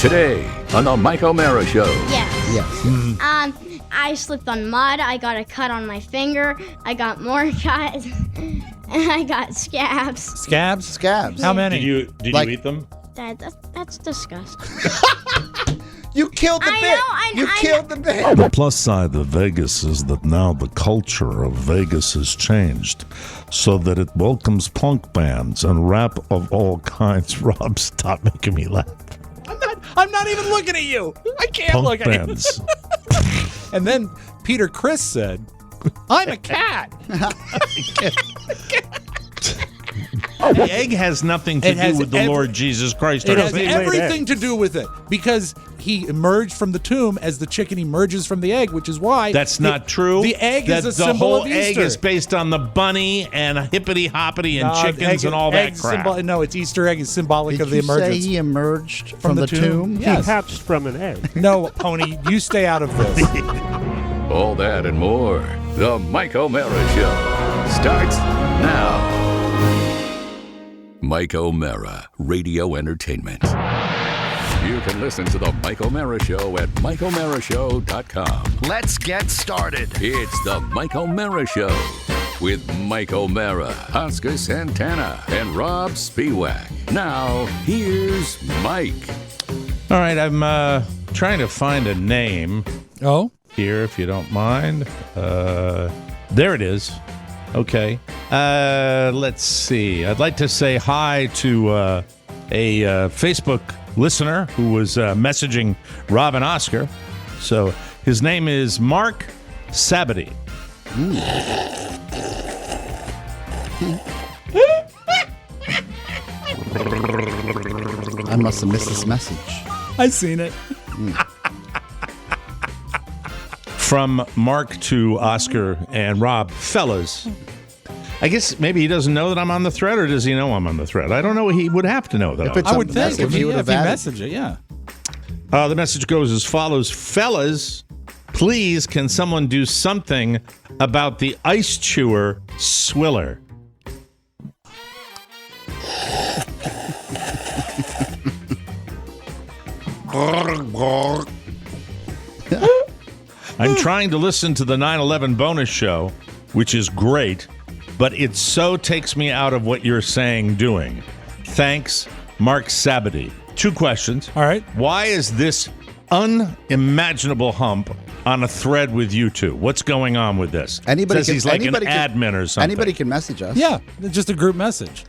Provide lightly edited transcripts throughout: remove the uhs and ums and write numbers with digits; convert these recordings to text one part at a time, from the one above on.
Today on the Mike O'Mara Show. Yes. I slipped on mud. I got a cut on my finger. I got more cuts. And I got scabs. Scabs? Scabs. How many? Did you eat them? That's disgusting. You killed the bit. You killed the bit. The plus side of Vegas is that now the culture of Vegas has changed so that it welcomes punk bands and rap of all kinds. Rob, stop making me laugh. I'm not even looking at you. I can't Punk look bands. at you. And then Peter Criss said, I'm a cat. The egg has nothing to do with the Lord Jesus Christ. It has everything to do with it because he emerged from the tomb as the chicken emerges from the egg, which is why That's not true. The egg is a symbol of Easter. The whole egg is based on the bunny and hippity hoppity and chickens and all that crap. No, it's Easter egg is symbolic of the emergence. Did you say he emerged from the tomb? Yes. He hatched from an egg. No, Pony, you stay out of this. All that and more. The Mike O'Mara Show starts now. Mike O'Mara, Radio Entertainment. You can listen to the Mike O'Mara Show at MikeO'MaraShow.com. Let's get started. It's the Mike O'Mara Show with Mike O'Mara, Oscar Santana, and Rob Spiewak. Now, here's Mike. All right, I'm trying to find a name here, if you don't mind. There it is. Okay. Let's see. I'd like to say hi to a Facebook listener who was messaging Rob and Oscar. So his name is Mark Sabity. I must have missed this message. I seen it. From Mark to Oscar and Rob. Fellas, I guess maybe he doesn't know that I'm on the thread, or does he know I'm on the thread? I don't know. He would have to know that. If I would think if he have messaged it, yeah. The message goes as follows. Fellas, please, can someone do something about the ice chewer swiller? I'm trying to listen to the 9/11 bonus show, which is great, but it so takes me out of what you're saying doing. Thanks, Mark Sabity. 2 questions. All right. Why is this unimaginable hump on a thread with you two? What's going on with this? Says he's like an admin or something. Anybody can message us. Yeah, it's just a group message.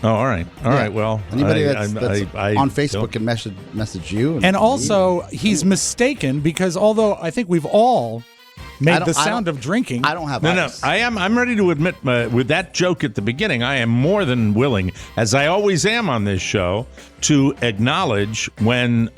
Oh, all right. All right. Well, anybody that's on Facebook can message you. And also, he's mistaken because although I think we've all made the sound of drinking. I don't have ice. I'm ready to admit with that joke at the beginning, I am more than willing, as I always am on this show, to acknowledge when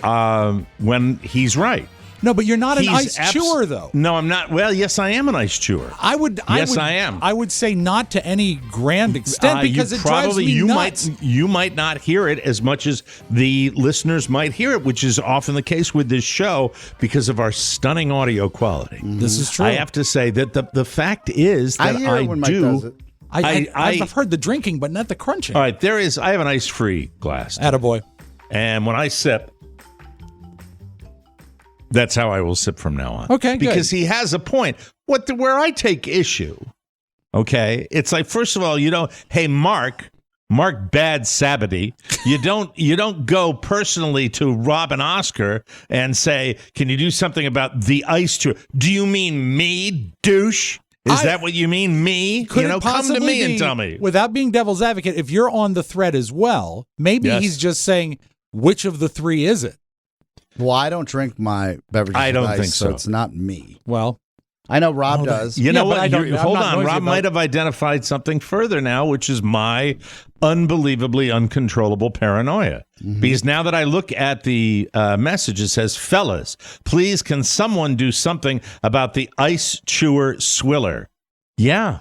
he's right. No, but you're not an ice chewer, though. No, I'm not. Well, yes, I am an ice chewer. I am. I would say not to any grand extent because it drives me nuts. You might not hear it as much as the listeners might hear it, which is often the case with this show because of our stunning audio quality. Mm-hmm. This is true. I have to say that the fact is that I hear it when Mike does it. I've heard the drinking, but not the crunching. All right, I have an ice-free glass. Attaboy. And when I sip, that's how I will sip from now on. Okay, good. Because he has a point. Where I take issue, okay, it's like, first of all, hey, Mark Bad Sabity, you don't go personally to Rob and Oscar and say, can you do something about the ice chewer? Do you mean me, douche? Is that what you mean, me? Come to me and tell me. Without being devil's advocate, if you're on the thread as well, maybe he's just saying, which of the 3 is it? Well, I don't drink my beverages I don't with ice, think so. It's not me. Well, I know Rob does. You know what? Hold on. Rob might have identified something further now, which is my unbelievably uncontrollable paranoia. Mm-hmm. Because now that I look at the message, it says, fellas, please, can someone do something about the ice chewer swiller? Yeah.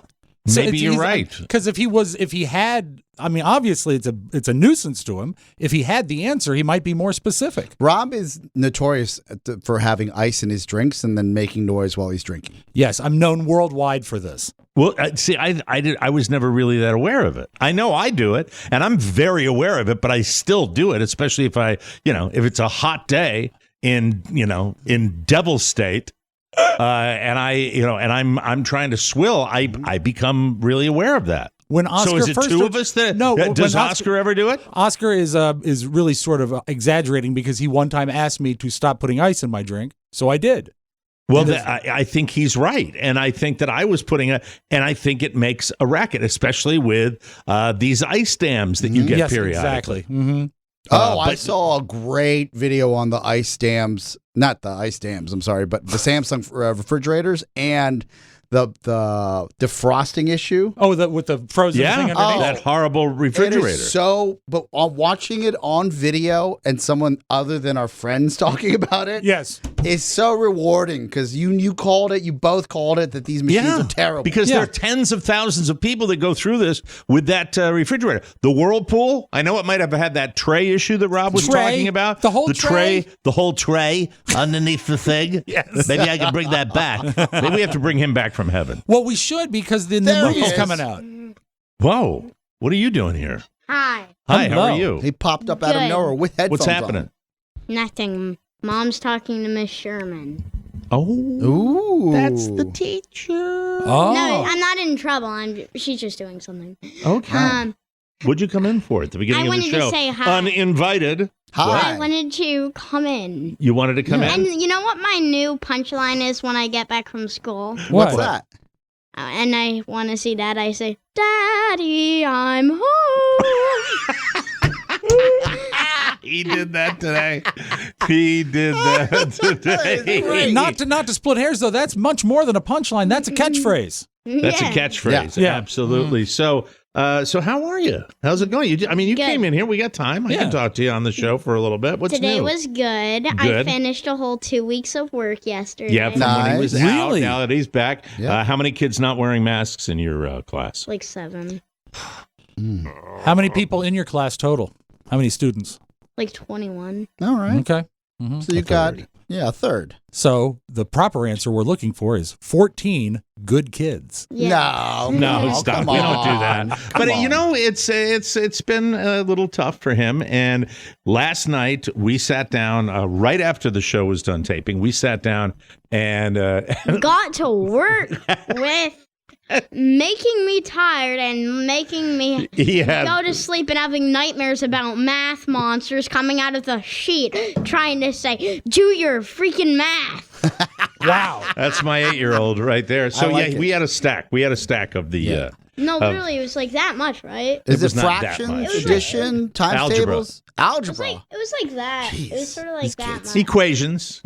Maybe you're right. Because if he had, I mean, obviously it's a nuisance to him. If he had the answer, he might be more specific. Rob is notorious for having ice in his drinks and then making noise while he's drinking. Yes, I'm known worldwide for this. Well, see, I was never really that aware of it. I know I do it, and I'm very aware of it, but I still do it, especially if if it's a hot day in Devil State, and I'm trying to swill. I become really aware of that. When Oscar so is it first two of us that? No, does Oscar ever do it? Oscar is really sort of exaggerating because he one time asked me to stop putting ice in my drink, so I did. Well, I think he's right, and I think that I was and I think it makes a racket, especially with these ice dams that you get periodically. Exactly. Mm-hmm. I saw a great video on the ice dams, not the ice dams, I'm sorry, but the Samsung refrigerators and the defrosting issue. Oh, with the frozen thing underneath? That horrible refrigerator. It is but watching it on video and someone other than our friends talking about it, yes, is so rewarding because you called it, you both called it that these machines are terrible. Because there are tens of thousands of people that go through this with that refrigerator. The Whirlpool, I know it might have had that tray issue that Rob was talking about. The whole tray? The whole tray underneath the thing. Yes. Maybe I can bring that back. Maybe we have to bring him back from heaven. Well, we should because the new movie's coming out. Whoa. What are you doing here? Hi. Hi, Hello. how are you? He popped up out of nowhere with headphones What's happening? on. Nothing. Mom's talking to Miss Sherman. Oh. Ooh. That's the teacher. Oh. No, I'm not in trouble. She's just doing something. Okay. What'd you come in for at the beginning of the show? I wanted to say hi. Uninvited. Hi. I wanted to come in. You wanted to come in? And you know what my new punchline is when I get back from school? What's that? And I want to see Dad. I say, Daddy, I'm home. He did that today. He did that today. Not to split hairs though. That's much more than a punchline. That's a catchphrase. That's a catchphrase. Yeah. Absolutely. So how are you? How's it going? You Good. came in here. We got time. I can talk to you on the show for a little bit. What's Today new? was good. I finished a whole 2 weeks of work yesterday. Yeah, from when he was out. Really? Now that he's back. Yeah. How many kids not wearing masks in your class? Like 7. How many people in your class total? How many students? Like 21. All right. Okay. Mm-hmm. So you got, a third. So the proper answer we're looking for is 14 good kids. Yeah. No, Oh, stop. come We don't do on. that. Come But on. it's been a little tough for him. And last night we sat down right after the show was done taping. We sat down and Got to work with making me tired and making me go to sleep and having nightmares about math monsters coming out of the sheet trying to say, do your freaking math. Wow. That's my 8-year-old right there. So like it. we had a stack. We had a stack of the No, literally, it was like that much, right? Is it was not that fractions, much. addition, times Algebra. tables? Algebra. It was like that. It was sort of like that much. equations.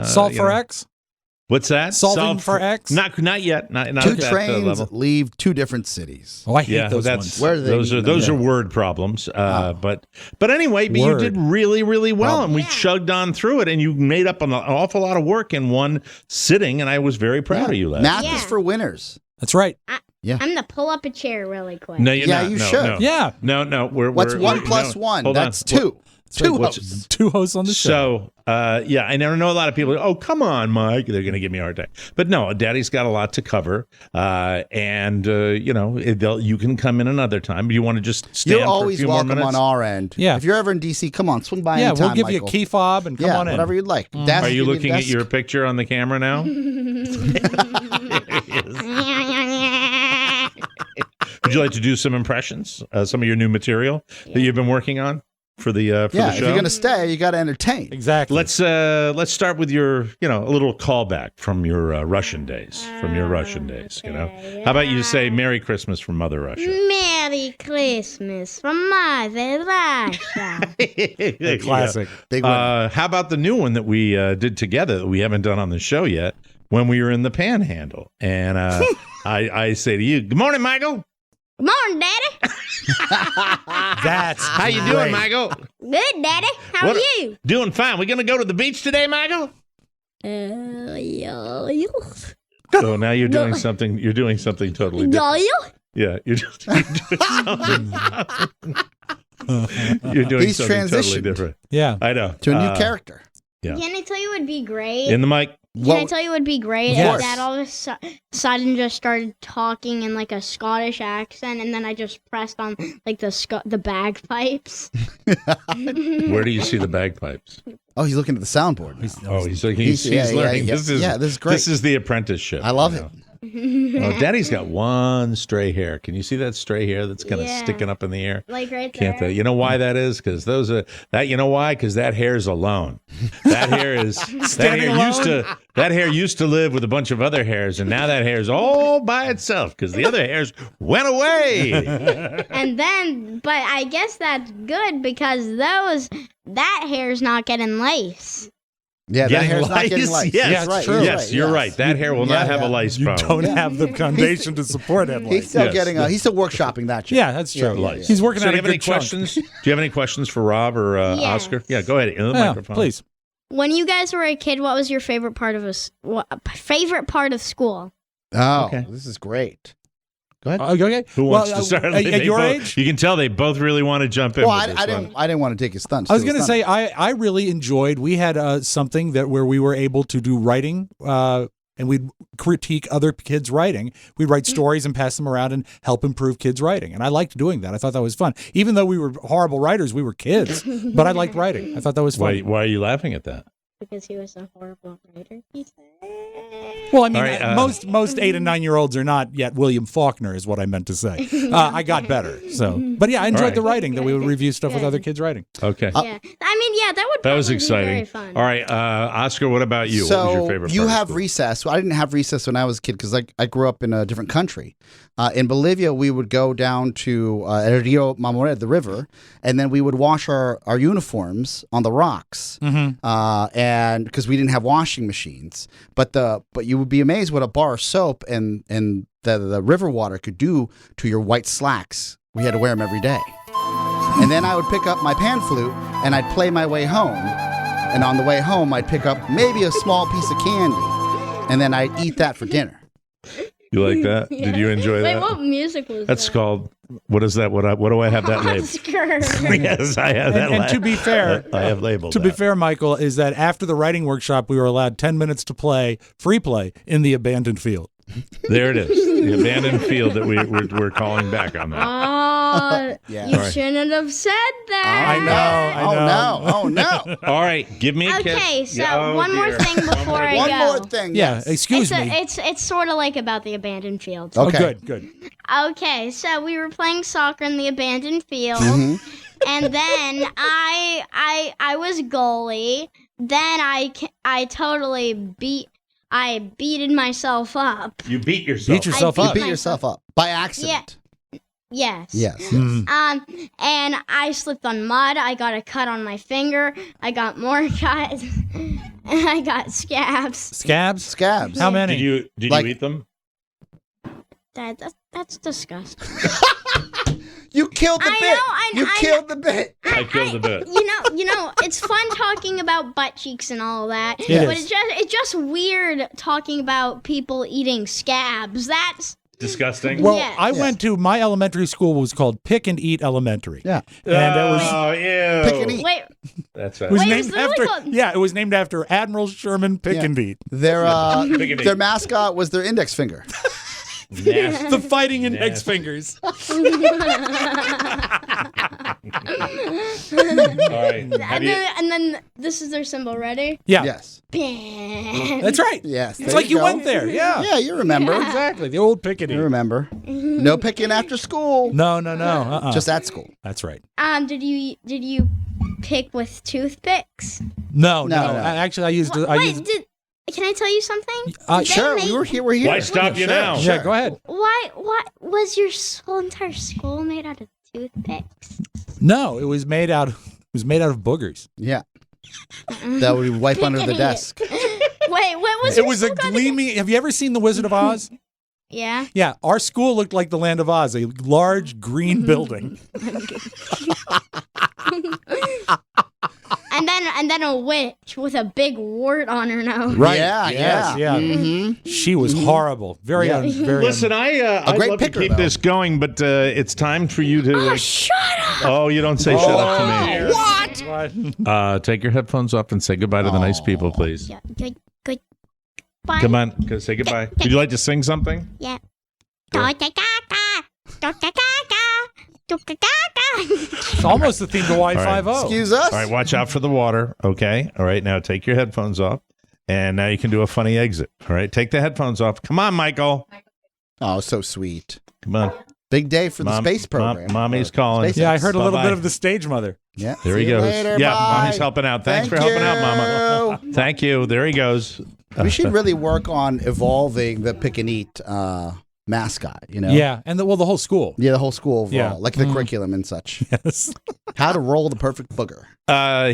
Solve for X? What's that? Solving for X? Not yet. Not Two at that trains level. leave two different cities. Oh, I hate those ones. Where do they meet? those are word problems. But anyway, but you did really, really well, and we chugged on through it, and you made up an awful lot of work in one sitting, and I was very proud of you, lad. Math is for winners. That's right. I'm going to pull up a chair really quick. No, you're not. you No, should. No. Yeah. No. What's 1 plus 1? Hold That's on. 2. Two hosts. Two hosts on the show. So, I never know a lot of people. Oh, come on, Mike. They're going to give me a hard time. But no, Daddy's got a lot to cover. And you can come in another time. Do you want to just stand You're for a always few more welcome minutes? on our end. Yeah. If you're ever in D.C., come on, swing by Yeah, anytime, we'll give you Michael. a key fob and come on in. whatever you'd like. Are you looking at your picture on the camera now? Would you like to do some impressions? Some of your new material that you've been working on for the the show? If you're going to stay, you got to entertain. Exactly. Let's start with your a little callback from your Russian days. How about you say Merry Christmas from Mother Russia? Merry Christmas from Mother Russia. a classic. Big one. How about the new one that we did together that we haven't done on the show yet? When we were in the Panhandle, and I say to you, "Good morning, Michael." Come on, Daddy. That's How you doing, Michael? Good, Daddy. How are you? Doing fine. We gonna go to the beach today, Michael? Yeah. Oh, now you're doing something. You're doing something totally different. Yeah, you're doing something. You're doing He's something totally transitioned. different. Yeah. I know. To a new character. Yeah. Can I tell you what would be great? In the mic. Can I tell you what would be great? Yes. If Dad all of a sudden just started talking in like a Scottish accent, and then I just pressed on like the bagpipes. Where do you see the bagpipes? Oh, he's looking at the soundboard. He's learning. This is great. This is the apprenticeship. I love it. Oh, Daddy's got one stray hair. Can you see that stray hair that's kind of sticking up in the air? Like right there. You know why that is? Because those are that. You know why? Because that hair's alone. That hair is that hair used to live with a bunch of other hairs, and now that hair's all by itself because the other hairs went away. And then, but I guess that's good because that hair's not getting lace. Yeah, that hair's not getting lice. Yes, right. true. Yes, you're right. That hair will not have a lice You problem. don't have the foundation to support head lice. He's still he's still workshopping that shit. Yeah, that's true. Yeah. He's working So on do a you have any good chunk. questions? Do you have any questions for Rob or Oscar? Yeah, go ahead. In the microphone. Please. When you guys were a kid, what was your favorite part of favorite part of school? Oh, Okay. this is great. Go ahead. Okay. Who wants to start? At your age? You can tell they both really want to jump in. Well, with this one. I didn't want to take his thunder. I was going to say I really enjoyed. We had something where we were able to do writing, and we'd critique other kids' writing. We'd write stories and pass them around and help improve kids' writing. And I liked doing that. I thought that was fun. Even though we were horrible writers, we were kids. But I liked writing. I thought that was fun. Why are you laughing at that? Because he was a horrible writer, he said. Well, I mean, All right, most 8 and 9-year-olds are not yet William Faulkner, is what I meant to say. I got better. So, but yeah, I enjoyed the writing that we would review stuff with other kids' writing. Okay. Yeah, I mean, that would. That was probably exciting. Be very fun. All right, Oscar, what about you? So what was your favorite part you of have school? recess. Well, I didn't have recess when I was a kid because I grew up in a different country. In Bolivia, we would go down to El Rio Mamoré, the river, and then we would wash our uniforms on the rocks. And because we didn't have washing machines, but you would be amazed what a bar of soap and the river water could do to your white slacks. We had to wear them every day. And then I would pick up my pan flute and I'd play my way home. And on the way home, I'd pick up maybe a small piece of candy, and then I'd eat that for dinner. You like that? Yeah. Did you enjoy Wait, that? what music was That's that? called. What is that? What do I have that labeled? Oscar. Yes, I have that. And to be fair, I have labeled. to be fair, Michael, is that after the writing workshop, we were allowed 10 minutes to play, free play, in the abandoned field. There it is, the abandoned field that we're calling back on that. Oh, Yeah. you All right. shouldn't have said that. I know. Oh no! All right, give me a kiss. Okay, so Yeah, one more dear. thing before I One go. more thing. Yeah, yes. excuse me. It's sort of like about the abandoned field. Okay. Oh, good. Okay, so we were playing soccer in the abandoned field, and then I was goalie. Then I totally beated myself up. You beat yourself. Beat yourself I up. You beat yourself up by accident. Yes. Yes. And I slipped on mud. I got a cut on my finger. I got more cuts. And I got scabs. Scabs? Scabs. How many? Did you eat them? That's disgusting. You killed the I bit. know, You killed the bit. I killed the bit. You know, it's fun talking about butt cheeks and all that. It but is. it's just weird talking about people eating scabs. That's Disgusting. Well, Yes. I went to my elementary school was called Pickineat Elementary. Yeah. And it was Oh, ew. Pick and eat. wait. That's it was Wait, named it's literally after called- it was named after Admiral Sherman Pickineat. Their mascot was their index finger. nasty. The fighting index Nasty. fingers. All right. Have you, And then this is their symbol. Ready? Yeah. Yes. That's right. Yes. It's there like you go. went there. Yeah. Yeah, you remember. Exactly. The old You Pickineat. remember. No picking after school. No. Just at school. That's right. Did you pick with toothpicks? No. No. Actually, I used. I Wait, used. can I tell you something? They Sure, make- we're here. We're here. why stop you Sure, now? sure. Yeah. Go ahead. Why? What was your whole entire school made out of toothpicks? No, it was made out. It was made out of boogers. Yeah. That would wipe under the Picking it. desk. Wait, what was It your was a school called? gleaming. Have you ever seen The Wizard of Oz? Yeah. Yeah, our school looked like the Land of Oz, a large green building. And then a witch with a big wart on her nose. Right. Yeah, Yes, yeah. yeah. Mm-hmm. She was horrible. Very, Yeah. very. Listen, I'd great love picker, to keep though. this going, but it's time for you to. Oh, shut up! Oh, you don't say shut up to me. What? Take your headphones off and say goodbye to the nice people, please. Yeah, good. Bye. Come on, say goodbye. Would you like to sing something? Yeah. It's almost the theme to Y50. Excuse us. All right, watch out for the water. Okay. All right, now take your headphones off. And now you can do a funny exit. All right, take the headphones off. Come on, Michael. Oh, so sweet. Come on. Big day for the space program. Mommy's calling. Yeah, I heard a little Bye-bye. bit of the stage mother. Yeah. There he goes. Later, yeah, bye. Mommy's helping out. Thanks for helping out, Mama. Thank you. There he goes. We should really work on evolving the Pickineat mascot, you know? Yeah, and the whole school. Yeah, the whole school overall, Yeah. like the curriculum and such. Yes. How to roll the perfect booger.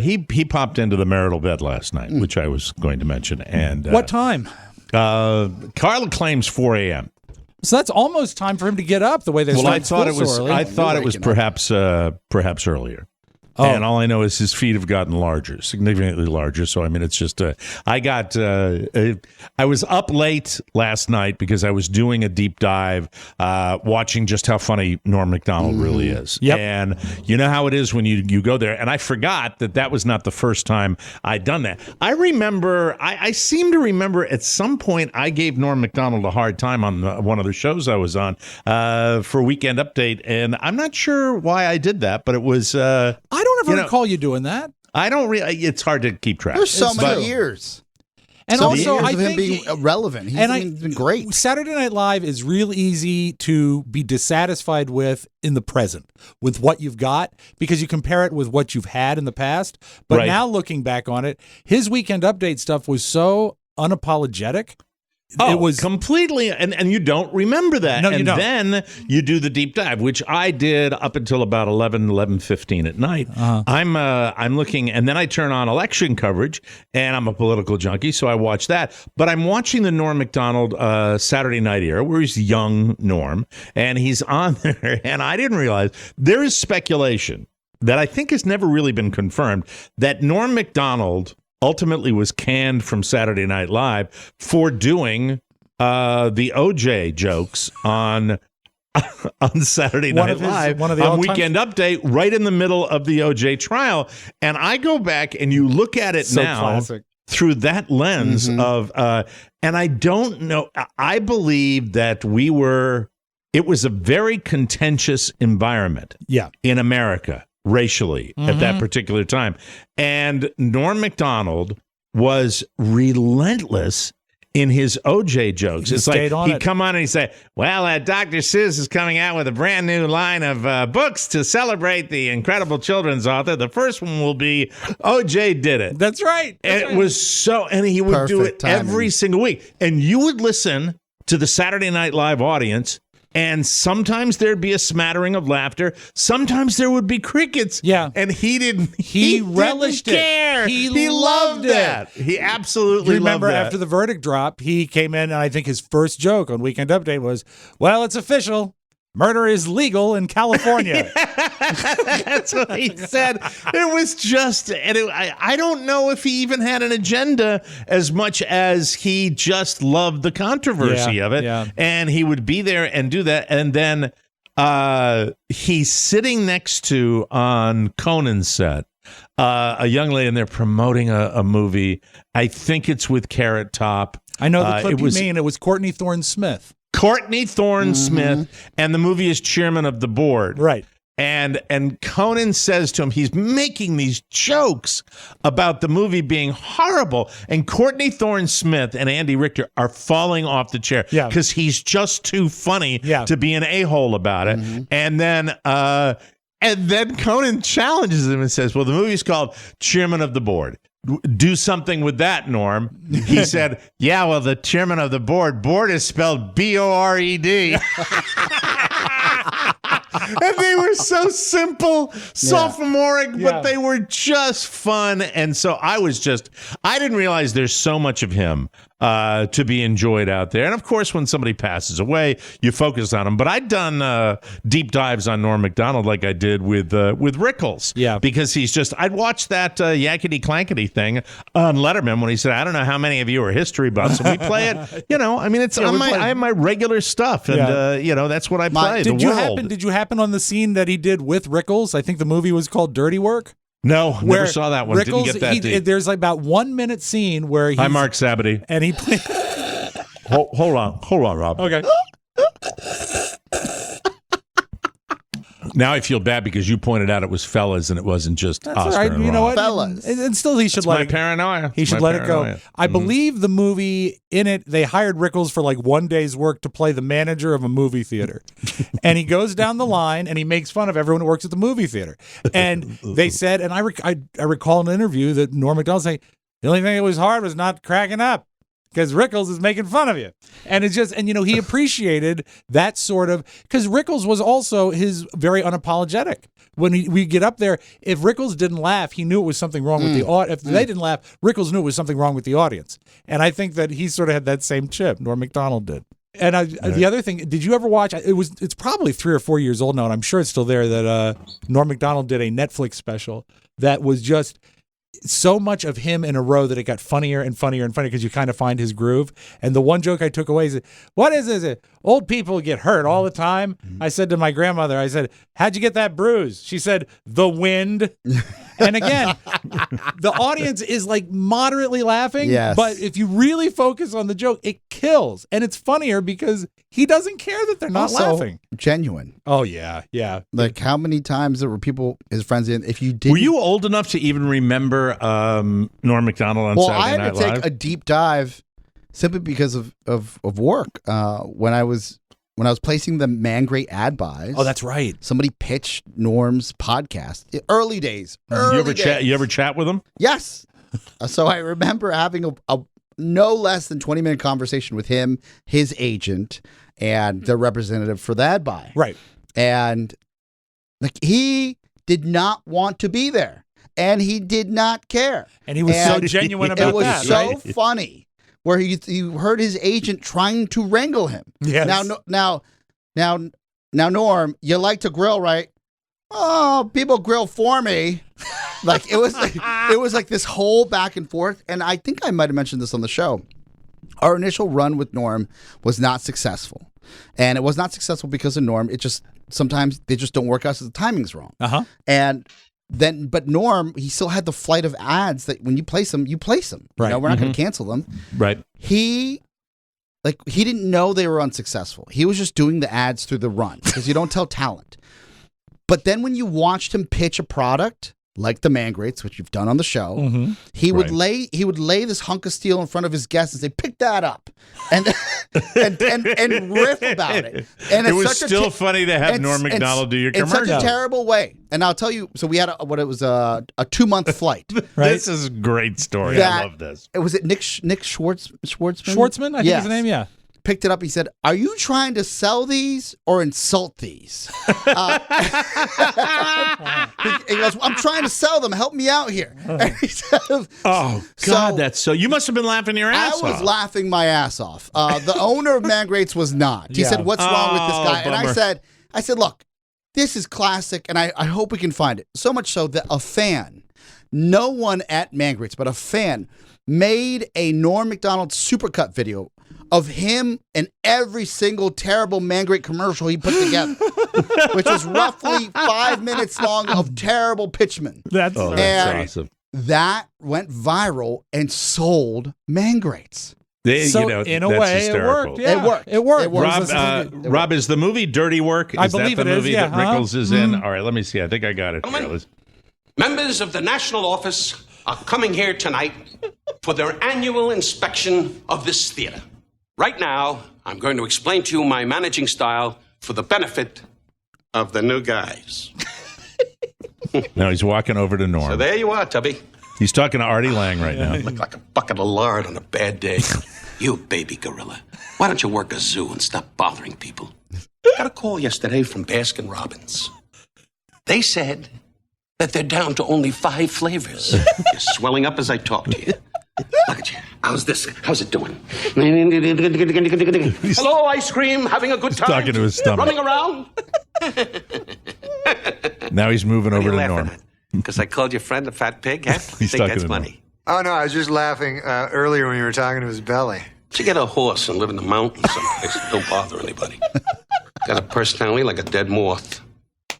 He popped into the marital bed last night, which I was going to mention. And What time? Carla claims 4 a.m. So that's almost time for him to get up. The way they Well, I start thought school it was. so early. I thought it was perhaps earlier. Oh. And all I know is his feet have gotten larger, significantly larger. So, I mean, it's just, I was up late last night because I was doing a deep dive, watching just how funny Norm Macdonald really is. Yep. And you know how it is when you go there. And I forgot that was not the first time I'd done that. I remember, I seem to remember at some point I gave Norm Macdonald a hard time on one of the shows I was on for Weekend Update. And I'm not sure why I did that, but it was... I don't ever recall you doing that. I don't really. It's hard to keep track. There's so many years. And so also, years I of him think being relevant. He's been great. Saturday Night Live is real easy to be dissatisfied with in the present, with what you've got, because you compare it with what you've had in the past. But now looking back on it, his Weekend Update stuff was so unapologetic. Oh, it was completely, and you don't remember that. No, you and don't. Then you do the deep dive, which I did up until about 11:15 at night. I'm looking, and then I turn on election coverage, and I'm a political junkie, so I watch that. But I'm watching the Norm Macdonald Saturday Night era, where he's young Norm, and he's on there, and I didn't realize there is speculation that I think has never really been confirmed that Norm Macdonald ultimately was canned from Saturday Night Live for doing the OJ jokes on Saturday Night Live on Weekend Update right in the middle of the OJ trial. And I go back and you look at it now classic. Through that lens of, and I don't know, I believe that it was a very contentious environment in America. Racially at that particular time. And Norm Macdonald was relentless in his OJ jokes. It's like he'd come on and he'd say, well, Dr. Seuss is coming out with a brand new line of books to celebrate the incredible children's author. The first one will be OJ Did It. That's right. It was so, and he would do it every single week. And you would listen to the Saturday Night Live audience, and sometimes there'd be a smattering of laughter. Sometimes there would be crickets. Yeah. And he didn't. He relished didn't it. care. He loved that. He absolutely remember loved that. after the verdict drop, he came in, and I think his first joke on Weekend Update was, well, it's official. Murder is legal in California. That's what he said. It was just, and I don't know if he even had an agenda as much as he just loved the controversy of it. Yeah. And he would be there and do that. And then he's sitting next to, on Conan's set, a young lady, and they're promoting a movie. I think it's with Carrot Top. I know the clip you mean. It was Courtney Thorne-Smith. Courtney Thorne-Smith, and the movie is Chairman of the Board. Right. And Conan says to him, he's making these jokes about the movie being horrible. And Courtney Thorne-Smith and Andy Richter are falling off the chair because he's just too funny to be an a-hole about it. And then Conan challenges him and says, well, the movie's called Chairman of the Board. Do something with that, Norm. He said, yeah, well, the chairman of the board is spelled B-O-R-E-D. And they were so simple, sophomoric, but they were just fun. And so I didn't realize there's so much of him to be enjoyed out there. And of course, when somebody passes away, you focus on him. But I'd done deep dives on Norm Macdonald like I did with Rickles. Yeah. Because I'd watched that yakety clankety thing on Letterman when he said, I don't know how many of you are history buffs. And we play it, I mean, it's I have my regular stuff. And, that's what I play. Did you happen on the scene that he did with Rickles? I think the movie was called Dirty Work. No, never saw that one. Rickles, didn't get that deep. There's like about 1 minute scene where Hi, Mark Sabity. And he Hold on, Rob. Okay. Now I feel bad because you pointed out it was fellas and it wasn't just That's Oscar all right. and You know Rob. what? Fellas. And still, he should It's let my it. paranoia. He It's should my let it go. paranoia. I believe the movie, in it, they hired Rickles for like one day's work to play the manager of a movie theater. And he goes down the line and he makes fun of everyone who works at the movie theater. And they said, and I recall in an interview that Norm Macdonald saying, the only thing that was hard was not cracking up because Rickles is making fun of you. And it's just, and you know, he appreciated that sort of, because Rickles was also his very unapologetic. When we get up there, if Rickles didn't laugh, he knew it was something wrong with the audience. If they didn't laugh, Rickles knew it was something wrong with the audience. And I think that he sort of had that same chip, Norm Macdonald did. And the other thing, did you ever watch, it's probably 3 or 4 years old now, and I'm sure it's still there, that Norm Macdonald did a Netflix special that was just so much of him in a row that it got funnier and funnier and funnier because you kind of find his groove. And the one joke I took away is, what is this? Old people get hurt all the time. I said to my grandmother, I said, how'd you get that bruise? She said, the wind. And again, the audience is like moderately laughing, Yes. but if you really focus on the joke, it kills. And it's funnier because he doesn't care that they're not Also, laughing. genuine. Oh, yeah, yeah. Like how many times there were people, his friends, in? If you did, Were you old enough to even remember Norm Macdonald on well, Saturday I had Night to take Live? a deep dive simply because of work. When I was placing the Man Great ad buys. Oh, that's right. Somebody pitched Norm's podcast. Early days. You ever chat with him? Yes. So I remember having a no less than 20-minute conversation with him, his agent, and the representative for the ad buy. Right. And like he did not want to be there, and he did not care. And he was so genuine about it was that. so right? funny, where you heard his agent trying to wrangle him. Yes. Now, Norm, you like to grill, right? Oh, people grill for me. Like it was like this whole back and forth. And I think I might have mentioned this on the show. Our initial run with Norm was not successful, and it was not successful because of Norm. It just sometimes they just don't work out, so the timing's wrong. And then, but Norm, he still had the flight of ads that when you place them, you place them. Right. You know, we're not going to cancel them. Right. He didn't know they were unsuccessful. He was just doing the ads through the run because you don't tell talent. But then when you watched him pitch a product like the Man Greats, which you've done on the show, he would lay this hunk of steel in front of his guests and say, "Pick that up," and riff about it. And It it's was such still funny to have Norm Macdonald do your commercial. in such a terrible way. And I'll tell you, so we had a 2-month flight. Right? This is a great story. I love this. Was it Nick Schwartzman? Schwartzman, I think is the name, yeah. Picked it up. He said, "Are you trying to sell these or insult these?" He goes, "I'm trying to sell them. Help me out here." And he said, Oh, God, that's so... You must have been laughing your ass off. I was laughing my ass off. The owner of Man Greats was not. He said, "What's wrong with this guy?" And I said, "Look, this is classic, and I hope we can find it." So much so that a fan, no one at Man Greats, but a fan, made a Norm Macdonald supercut video of him and every single terrible Man Great commercial he put together, which was roughly 5 minutes long of terrible pitchmen. That's awesome. That went viral and sold Man Greats. In a way, hysterical. it worked. Yeah, It worked. Rob, is the movie Dirty Work? I believe that the it is, movie yeah. that Rickles is in? All right, let me see. I think I got it. Members of the National Office are coming here tonight for their annual inspection of this theater. Right now, I'm going to explain to you my managing style for the benefit of the new guys. Now he's walking over to Norm. So there you are, Tubby. He's talking to Artie Lang right now. Look like a bucket of lard on a bad day. You baby gorilla. Why don't you work a zoo and stop bothering people? Got a call yesterday from Baskin-Robbins. They said that they're down to only 5 flavors. You're swelling up as I talk to you. Look at you. How's it doing? Hello, ice cream. Having a good time? Talking to his stomach. Running around? Now he's moving over to Norm. Because I called your friend a fat pig, huh? He's Think talking that's to Norm. funny. Oh, no, I was just laughing earlier when you were talking to his belly. Should get a horse and live in the mountains someplace and don't bother anybody. Got a personality like a dead moth.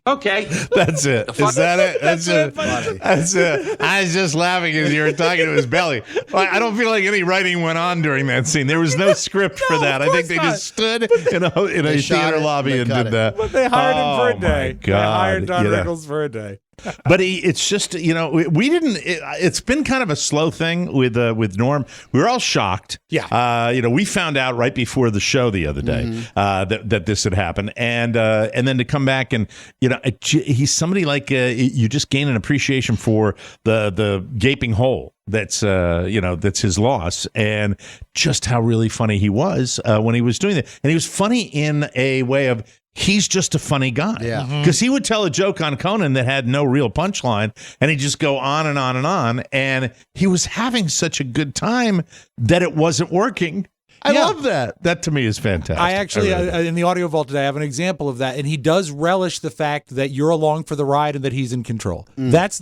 Okay. That's it. Is that it? That's it. That's it. I was just laughing as you were talking to his belly. I don't feel like any writing went on during that scene. There was no script for that. I think they just stood in a theater lobby and did that. But they hired him for a day. God. They hired Don Rickles for a day. But it's just, we didn't. It's been kind of a slow thing with Norm. We were all shocked. Yeah. We found out right before the show the other day that this had happened, and then to come back and he's somebody like you just gain an appreciation for the gaping hole that's his loss, and just how really funny he was when he was doing that, and he was funny in a way of. He's just a funny guy. Yeah. Because he would tell a joke on Conan that had no real punchline, and he'd just go on and on and on. And he was having such a good time that it wasn't working. I love that. That to me is fantastic. I actually, in the audio vault today, I have an example of that, and he does relish the fact that you're along for the ride and that he's in control. That's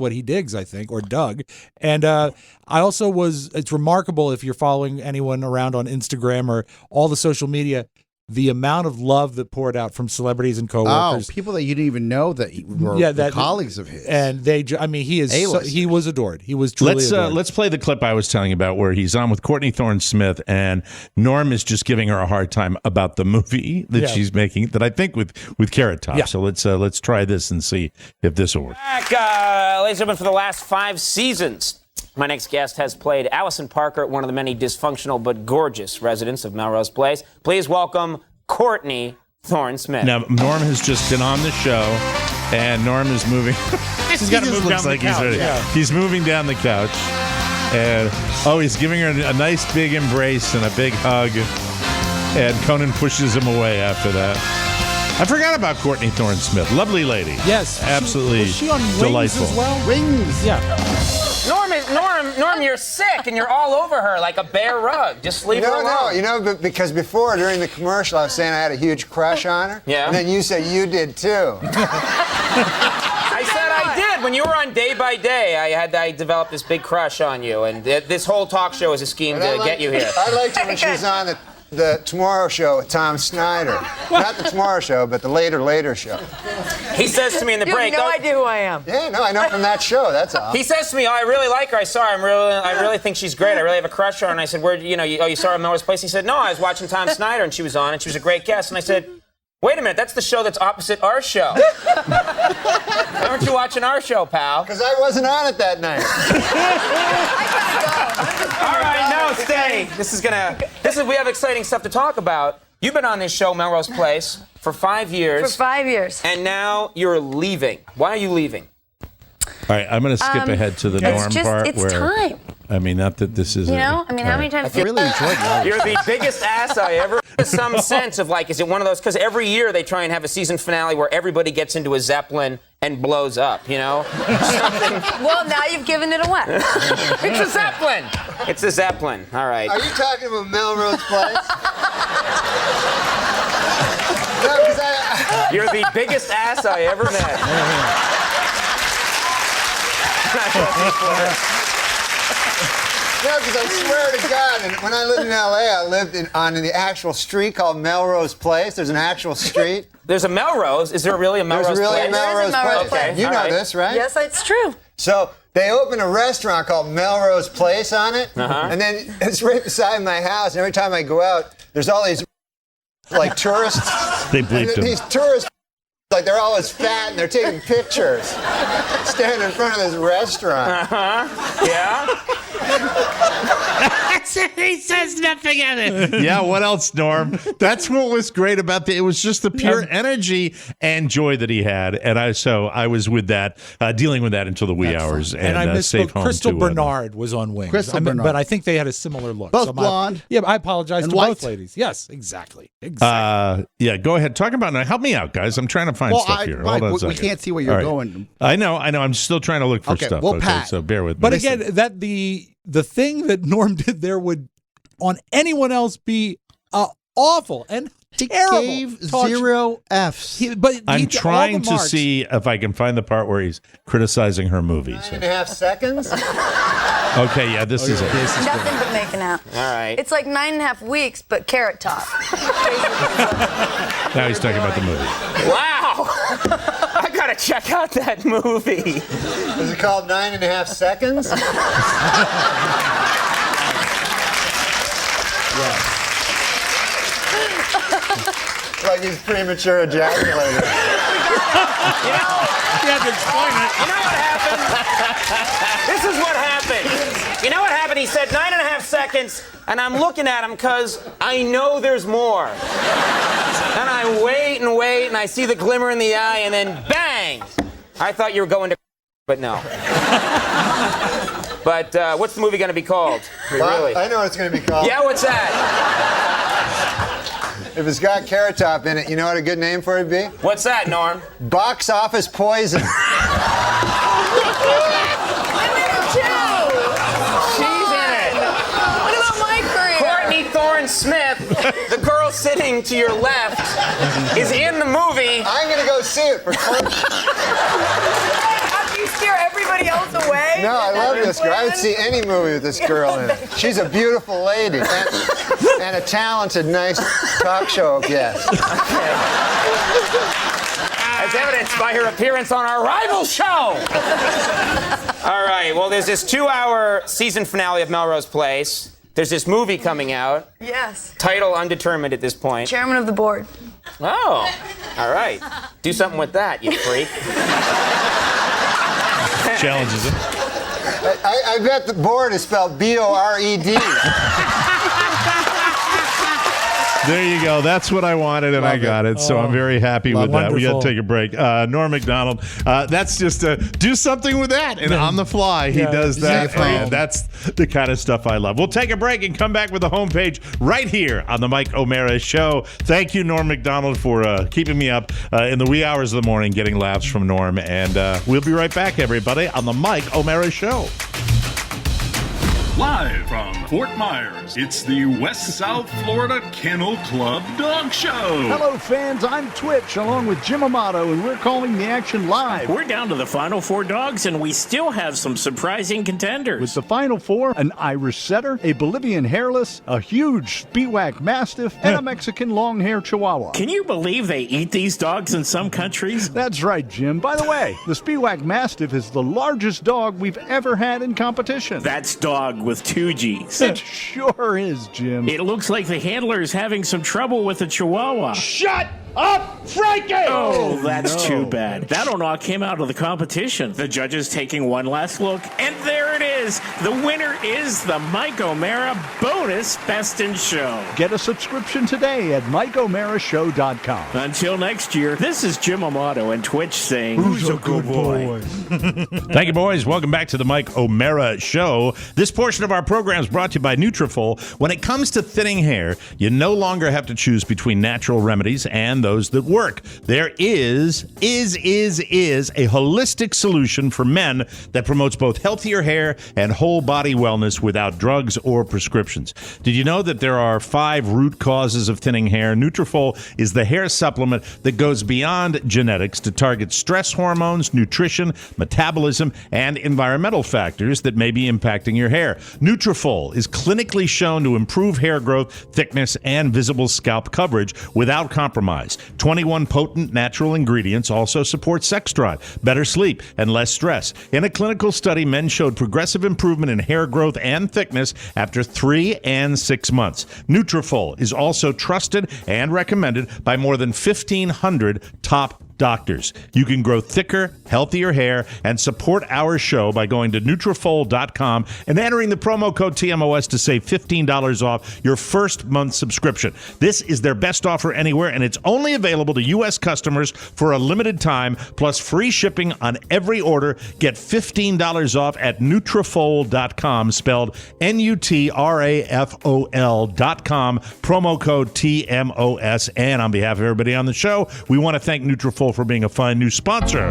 what he digs, I think, or dug. And I also it's remarkable if you're following anyone around on Instagram or all the social media, the amount of love that poured out from celebrities and coworkers. Oh, people that you didn't even know that were colleagues of his. And he was adored. He was truly adored. Let's play the clip I was telling you about where he's on with Courtney Thorne-Smith and Norm is just giving her a hard time about the movie that she's making that I think with Carrot Top. Yeah. So let's try this and see if this will work. Back, ladies and gentlemen, for the last 5 seasons. My next guest has played Allison Parker, one of the many dysfunctional but gorgeous residents of Melrose Place. Please welcome Courtney Thorne-Smith. Now, Norm has just been on the show, and Norm is moving. He's got to move down the couch. He's ready. Yeah. He's moving down the couch, and he's giving her a nice big embrace and a big hug, and Conan pushes him away after that. I forgot about Courtney Thorne-Smith. Lovely lady. Yes. Absolutely was she on Wings delightful. as well? Wings. Yeah. Norm, you're sick and you're all over her like a bear rug. Just leave her alone. No, because before, during the commercial, I was saying I had a huge crush on her. Yeah. And then you said you did too. I said I did. When you were on Day by Day, I developed this big crush on you, and this whole talk show is a scheme to get you here. I liked her when she was on the Tomorrow Show with Tom Snyder. Not the Tomorrow Show, but the later show. He says to me in the break. You have no idea who I am. Yeah, no, I know from that show. That's all. He says to me, I really like her. I saw her. I really think she's great. I really have a crush on her. And I said, you saw her at Melrose Place? He said, no, I was watching Tom Snyder, and she was on, and she was a great guest. And I said, wait a minute, that's the show that's opposite our show. Why weren't you watching our show, pal? Because I wasn't on it that night. All right, no, stay. We have exciting stuff to talk about. You've been on this show, Melrose Place, for 5 years. For 5 years. And now you're leaving. Why are you leaving? All right, I'm going to skip ahead to the Norm part. It's time. I mean, not that this is. How many times? I really enjoyed that. You're the biggest ass I ever. Some sense of is it one of those? Because every year they try and have a season finale where everybody gets into a Zeppelin and blows up. Well, now you've given it away. It's a Zeppelin. It's a Zeppelin. All right. Are you talking about Melrose Place? No, because You're the biggest ass I ever met. No, because I swear to God, and when I lived in L.A., I lived on the actual street called Melrose Place. There's an actual street. There's a Melrose. Is there really a Melrose There's really Place? a Melrose Place. Okay, You all know right. this, right? Yes, it's true. So they opened a restaurant called Melrose Place on it, and then it's right beside my house. And every time I go out, there's all these tourists. They bleeped him. These tourists, they're always fat and they're taking pictures, standing in front of this restaurant. Yeah. He says nothing of it. Yeah, what else, Norm? That's what was great about it was just the pure energy and joy that he had. And I was with that, dealing with that until the wee hours. And I misspoke. Crystal Bernard was on Wings. Bernard. But I think they had a similar look. Both blonde. I apologize to white. both ladies. Yes, exactly. Yeah, go ahead. Talk about it. Help me out, guys. I'm trying to find stuff here. Hold on a we second. can't see where you're going. I know. I'm still trying to look for stuff. Well, Pat. So bear with me. But again, that the thing that Norm did there would on anyone else be awful and terrible. He gave 0 Fs. I'm trying to see if I can find the part where he's criticizing her movies. 9.5 seconds? Okay, yeah, this is it. Nothing but making out. All right. It's like 9.5 weeks, but Carrot Top. Now he's talking about the movie. Wow. wow, I gotta check out that movie. Is it called 9.5 Seconds? Like he's premature ejaculated. You have to explain it. You know what happened? This is what happened. You know what happened? He said 9.5 seconds, and I'm looking at him because I know there's more. And I wait, and I see the glimmer in the eye, and then bang! I thought you were going to, but no. But what's the movie going to be called? Really? I know what it's going to be called. Yeah, what's that? If it's got Carrot Top in it, you know what a good name for it would be? What's that, Norm? Box Office Poison. She's in it. What about my career? Courtney Thorne Smith, the girl sitting to your left, is in the movie. I'm going to go see it for fun. After you scare everybody else away? No, I love this girl. I would see any movie with this girl in it. She's a beautiful lady and a talented, nice talk show guest. As evidenced by her appearance on our rival show. All right, well, there's this 2-hour season finale of Melrose Place. There's this movie coming out. Yes. Title undetermined at this point. Chairman of the board. Oh, all right. Do something with that, you freak. Challenges him. I bet the board is spelled B-O-R-E-D. There you go. That's what I wanted, and I got it. So I'm very happy with that. We got to take a break. Norm Macdonald, that's just do something with that. And on the fly, he does that. And that's the kind of stuff I love. We'll take a break and come back with the homepage right here on the Mike O'Mara Show. Thank you, Norm Macdonald, for keeping me up in the wee hours of the morning, getting laughs from Norm. And we'll be right back, everybody, on the Mike O'Mara Show. Live from Fort Myers, it's the West South Florida Kennel Club Dog Show. Hello, fans. I'm Twitch, along with Jim Amato, and we're calling the action live. We're down to the final 4 dogs, and we still have some surprising contenders. With the final 4, an Irish Setter, a Bolivian Hairless, a huge Spiewak Mastiff, and a Mexican long-haired Chihuahua. Can you believe they eat these dogs in some countries? That's right, Jim. By the way, the Spiewak Mastiff is the largest dog we've ever had in competition. That's dog with 2 G's. It sure is, Jim. It looks like the handler is having some trouble with the Chihuahua. Shut up, Frankie! Oh, that's too bad. That all came out of the competition. The judges taking one last look, and there it is. The winner is the Mike O'Mara Bonus Best in Show. Get a subscription today at MikeO'MaraShow.com. Until next year, this is Jim Amato and Twitch saying, Who's a good boy? Thank you, boys. Welcome back to the Mike O'Mara Show. This portion of our program is brought to you by Nutrafol. When it comes to thinning hair, you no longer have to choose between natural remedies and those that work. There is a holistic solution for men that promotes both healthier hair and whole body wellness without drugs or prescriptions. Did you know that there are 5 root causes of thinning hair? Nutrafol is the hair supplement that goes beyond genetics to target stress hormones, nutrition, metabolism, and environmental factors that may be impacting your hair. Nutrafol is clinically shown to improve hair growth, thickness, and visible scalp coverage without compromise. 21 potent natural ingredients also support sex drive, better sleep, and less stress. In a clinical study, men showed progressive improvement in hair growth and thickness after 3 and 6 months. Nutrafol is also trusted and recommended by more than 1,500 top doctors. You can grow thicker, healthier hair and support our show by going to Nutrafol.com and entering the promo code TMOS to save $15 off your first month subscription. This is their best offer anywhere, and it's only available to U.S. customers for a limited time, plus free shipping on every order. Get $15 off at Nutrafol.com, spelled Nutrafol.com, promo code TMOS. And on behalf of everybody on the show, we want to thank Nutrafol for being a fine new sponsor.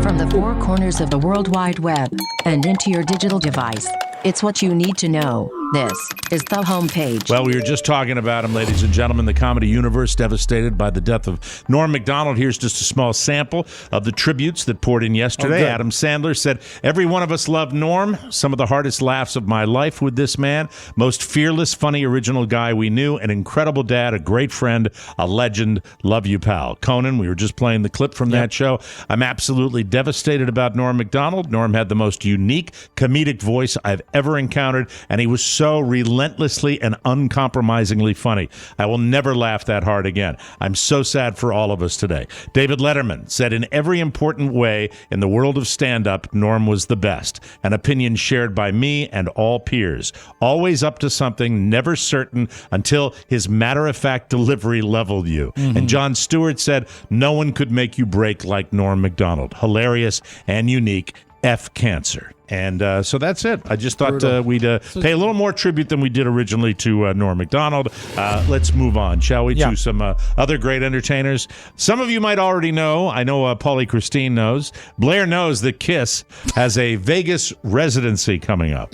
From the 4 corners of the World Wide Web and into your digital device, It's what you need to know. This is the homepage. Well, we were just talking about him, ladies and gentlemen. The comedy universe devastated by the death of Norm Macdonald. Here's just a small sample of the tributes that poured in yesterday. Adam Sandler said, "Every one of us loved Norm. Some of the hardest laughs of my life with this man. Most fearless, funny, original guy we knew. An incredible dad, a great friend, a legend. Love you, pal." Conan, we were just playing the clip from that show. I'm absolutely devastated about Norm Macdonald. Norm had the most unique comedic voice I've ever encountered, and he was so relentlessly and uncompromisingly funny. I will never laugh that hard again. I'm so sad for all of us today. David Letterman said, "In every important way in the world of stand-up, Norm was the best. An opinion shared by me and all peers. Always up to something, never certain, until his matter-of-fact delivery leveled you." And Jon Stewart said, "No one could make you break like Norm Macdonald. Hilarious and unique. F cancer." And so that's it. I just thought we'd pay a little more tribute than we did originally to Norm Macdonald. Let's move on, shall we, to some other great entertainers. Some of you might already know. I know Paulie Christine knows. Blair knows that Kiss has a Vegas residency coming up.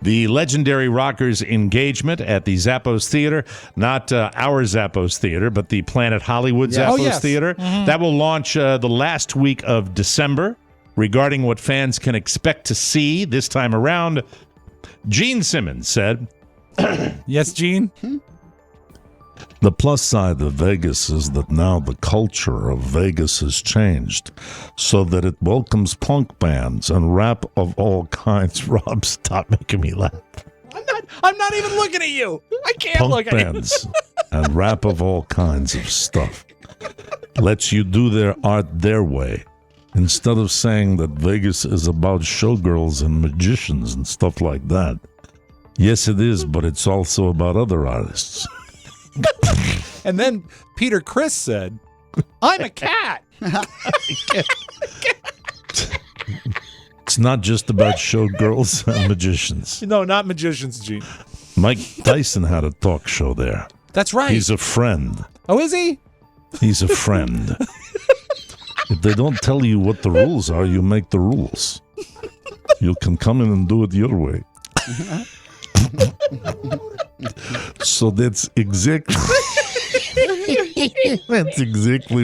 The legendary Rockers' engagement at the Zappos Theater, not our Zappos Theater, but the Planet Hollywood Zappos Theater. That will launch the last week of December. Regarding what fans can expect to see this time around, Gene Simmons said, Yes, Gene? The plus side of Vegas is that now the culture of Vegas has changed so that it welcomes punk bands and rap of all kinds. Rob, stop making me laugh. I'm not even looking at you. I can't look at you. Punk bands and rap of all kinds of stuff. Lets you do their art their way. Instead of saying that Vegas is about showgirls and magicians and stuff like that. Yes, it is, but it's also about other artists. And then Peter Criss said, "I'm a cat." It's not just about showgirls and magicians. No, not magicians, Gene. Mike Tyson had a talk show there. That's right. He's a friend. Oh, is he? He's a friend. If they don't tell you what the rules are, you make the rules. You can come in and do it your way. So that's exactly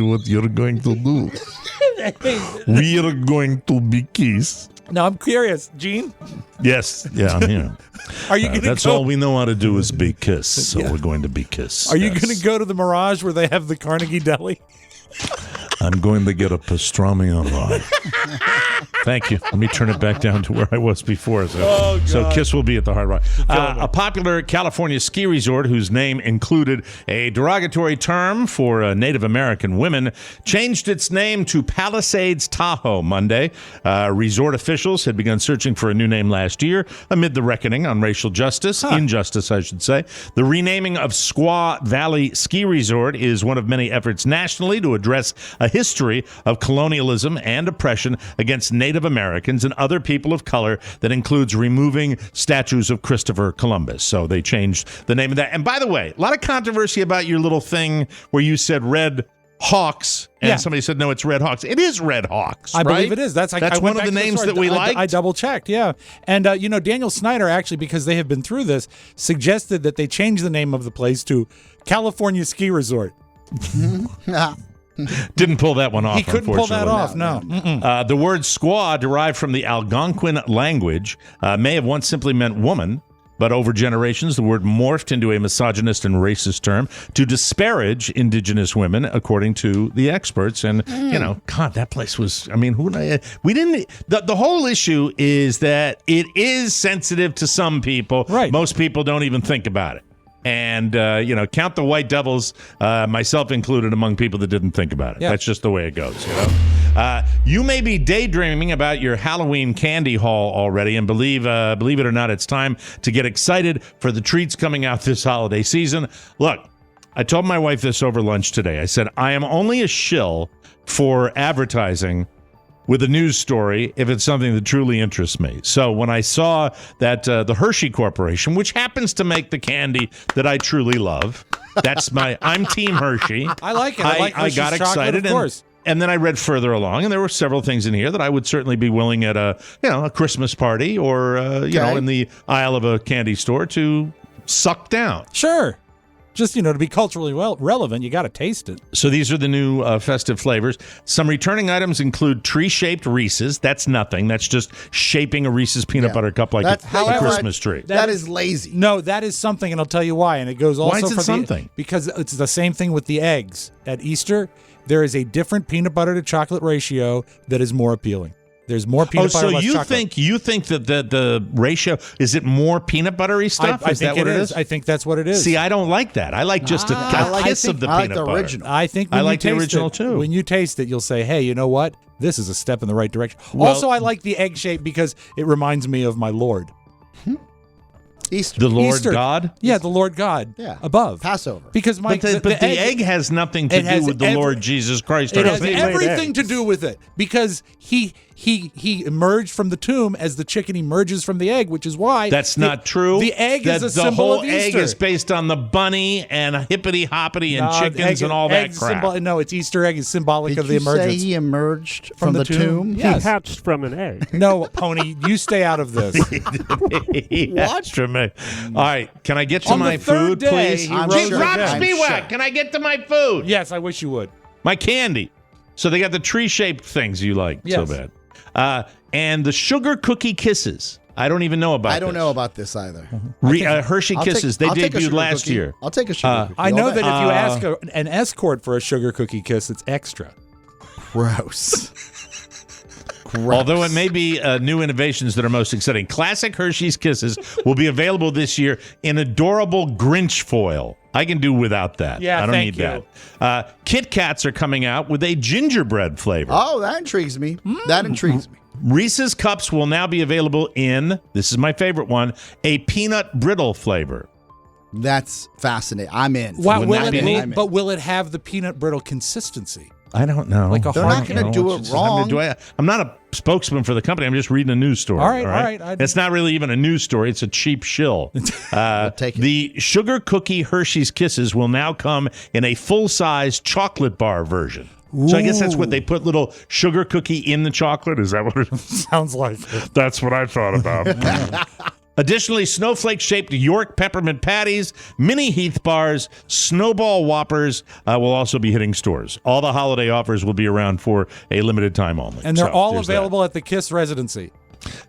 what you're going to do. We are going to be kissed. Now I'm curious, Gene. Yes, yeah, I'm here. Are you going to That's all we know how to do is be kissed. So we're going to be kissed. Are you going to go to the Mirage where they have the Carnegie Deli? I'm going to get a pastrami on rye. Thank you. Let me turn it back down to where I was before. So Kiss will be at the Hard Rock. A popular California ski resort whose name included a derogatory term for Native American women changed its name to Palisades Tahoe Monday. Resort officials had begun searching for a new name last year amid the reckoning on racial justice, injustice, I should say. The renaming of Squaw Valley Ski Resort is one of many efforts nationally to address a history of colonialism and oppression against Native Americans and other people of color that includes removing statues of Christopher Columbus. So they changed the name of that. And by the way, a lot of controversy about your little thing where you said Red Hawks, and somebody said, no, it's Red Hawks. It is Red Hawks, I believe it is. That's one of the names that we liked. I double-checked, yeah. And, Daniel Snyder, actually, because they have been through this, suggested that they change the name of the place to California Ski Resort. Didn't pull that one off. He couldn't pull that off, no. The word squaw, derived from the Algonquin language, may have once simply meant woman, but over generations, the word morphed into a misogynist and racist term to disparage indigenous women, according to the experts. And, God, that place was, we didn't, the whole issue is that it is sensitive to some people. Right. Most people don't even think about it. And, count the white devils, myself included, among people that didn't think about it. Yeah. That's just the way it goes, You may be daydreaming about your Halloween candy haul already, and believe it or not, it's time to get excited for the treats coming out this holiday season. Look, I told my wife this over lunch today. I said, I am only a shill for advertising with a news story if it's something that truly interests me. So when I saw that the Hershey Corporation, which happens to make the candy that I truly love, I'm Team Hershey. I like it. I like Hershey's got chocolate, excited. of course. And then I read further along, and there were several things in here that I would certainly be willing at a Christmas party or in the aisle of a candy store to suck down. Sure. Just, to be culturally relevant, you got to taste it. So these are the new festive flavors. Some returning items include tree-shaped Reese's. That's nothing. That's just shaping a Reese's peanut butter cup like a Christmas tree. That is lazy. No, that is something, and I'll tell you why. And it goes also why is it for something? Because it's the same thing with the eggs. At Easter, there is a different peanut butter to chocolate ratio that is more appealing. There's more peanut butter, less chocolate. So you think that the ratio, is it more peanut buttery stuff? I is think that what it is? I think that's what it is. See, I don't like that. I like just a kiss of the peanut butter. Original. I think I like the original too. When you taste it, you'll say, hey, you know what? This is a step in the right direction. Well, also, I like the egg shape because it reminds me of my Lord. Easter. The Lord Easter. God? Yeah, the Lord God. Yeah. Above. Passover. Because the egg has nothing to do with the Lord Jesus Christ. It has everything to do with it because he emerged from the tomb as the chicken emerges from the egg, which is why that's not true. The egg is a symbol of Easter. The whole egg is based on the bunny and hippity hoppity and chickens and all that crap. No, it's Easter egg is symbolic of the emergence. Did you say he emerged from the tomb? Yes. He hatched from an egg. No, Pony, you stay out of this. Watch from me. All right, can I get to my food, please? Rob Spiewak, can I get to my food? Yes, I wish you would. My candy. So they got the tree-shaped things you like so bad. And the sugar cookie kisses. I don't even know about this. I don't know about this either. Hershey Kisses. They debuted last year. I'll take a sugar cookie. I know that if you ask an escort for a sugar cookie kiss, it's extra. Gross. Although it may be new innovations that are most exciting. Classic Hershey's Kisses will be available this year in adorable Grinch foil. I can do without that. Yeah, I don't need that. Kit Kats are coming out with a gingerbread flavor. Oh, that intrigues me. That intrigues me. Reese's Cups will now be available in, this is my favorite one, a peanut brittle flavor. That's fascinating. I'm in. Wow, but will it have the peanut brittle consistency? I don't know. Like They're not going to do it wrong. I'm not a spokesman for the company. I'm just reading a news story. All right. It's not really even a news story. It's a cheap shill. Take it. The Sugar Cookie Hershey's Kisses will now come in a full-size chocolate bar version. Ooh. So I guess that's what they put little sugar cookie in the chocolate. Is that what it sounds like? That's what I thought about. Additionally, snowflake-shaped York peppermint patties, mini Heath bars, snowball whoppers will also be hitting stores. All the holiday offers will be around for a limited time only. And they're all available at the KISS residency.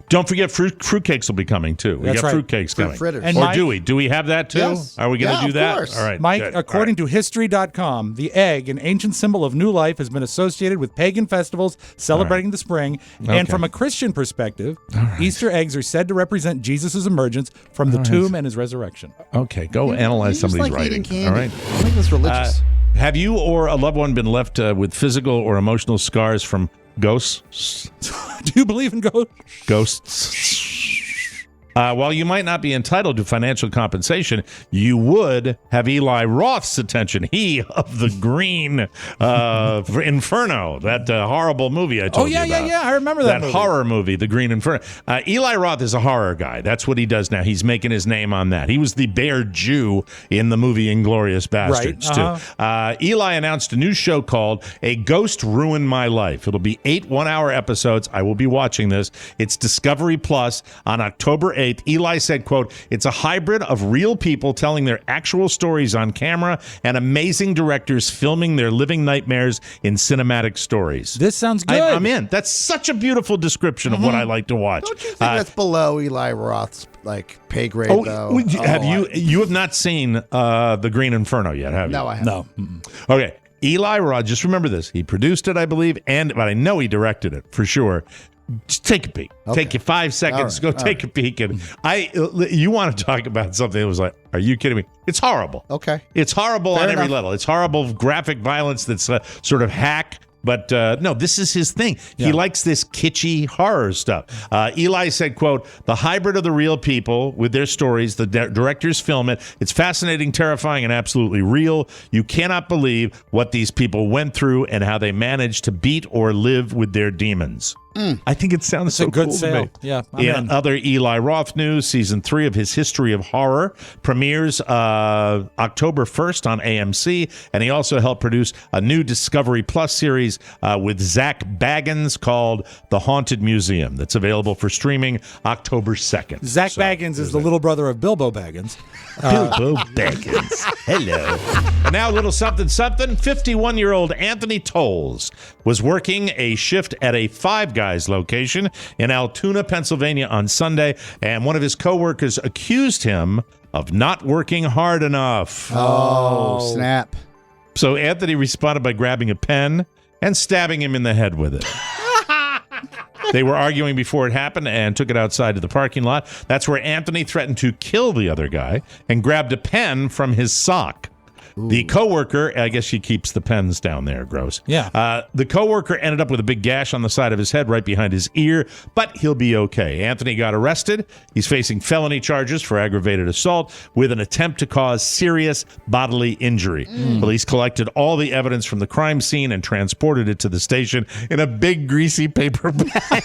Don't forget, fruitcakes will be coming, too. We got fruitcakes coming. Fritters. And or do we? Do we have that, too? Yes. Are we going to do that? Course. All right. Mike, good. according to History.com, the egg, an ancient symbol of new life, has been associated with pagan festivals celebrating the spring. Okay. And from a Christian perspective, Easter eggs are said to represent Jesus' emergence from the tomb and his resurrection. Okay, go analyze somebody's eating writing. candy. All right. I think that's religious. Have you or a loved one been left with physical or emotional scars from ghosts? Do you believe in ghosts? Ghosts. While you might not be entitled to financial compensation, you would have Eli Roth's attention. He of the Green Inferno, that horrible movie I told you about. Yeah. I remember that movie. Horror movie, The Green Inferno. Eli Roth is a horror guy. That's what he does now. He's making his name on that. He was the Bear Jew in the movie Inglourious Bastards, too. Eli announced a new show called A Ghost Ruined My Life. It'll be 8 one-hour episodes. I will be watching this. It's Discovery Plus on October 8th. Eli said, quote, "It's a hybrid of real people telling their actual stories on camera and amazing directors filming their living nightmares in cinematic stories." This sounds good. I'm in. That's such a beautiful description of what I like to watch. Don't you think that's below Eli Roth's pay grade, though? You have not seen The Green Inferno yet, have you? No, I haven't. No. Okay. Eli Roth, just remember this. He produced it, I believe, but I know he directed it for sure. Just take a peek. Okay. Take you 5 seconds. Go take a peek. And you want to talk about something that was like, are you kidding me? It's horrible. Okay. It's horrible Fair on every enough. level. It's horrible graphic violence that's sort of hack. But no, this is his thing. Yeah. He likes this kitschy horror stuff. Eli said, quote, "The hybrid of the real people with their stories, the directors film it. It's fascinating, terrifying, and absolutely real. You cannot believe what these people went through and how they managed to beat or live with their demons." I think it sounds so a good cool to sale. me. Yeah, I'm In in. other Eli Roth news, season 3 of his History of Horror premieres October 1st on AMC, and he also helped produce a new Discovery Plus series with Zach Baggins called The Haunted Museum that's available for streaming October 2nd. Zach Baggins is the little brother of Bilbo Baggins. Bilbo Baggins. Hello. And now a little something. 51-year-old Anthony Tolles was working a shift at a Five Guys location in Altoona, Pennsylvania on Sunday, and one of his coworkers accused him of not working hard enough. Oh, snap. So Anthony responded by grabbing a pen and stabbing him in the head with it. They were arguing before it happened and took it outside to the parking lot. That's where Anthony threatened to kill the other guy and grabbed a pen from his sock. Ooh. The coworker, I guess she keeps the pens down there, gross. Yeah. The coworker ended up with a big gash on the side of his head right behind his ear, but he'll be okay. Anthony got arrested. He's facing felony charges for aggravated assault with an attempt to cause serious bodily injury. Police collected all the evidence from the crime scene and transported it to the station in a big greasy paper bag.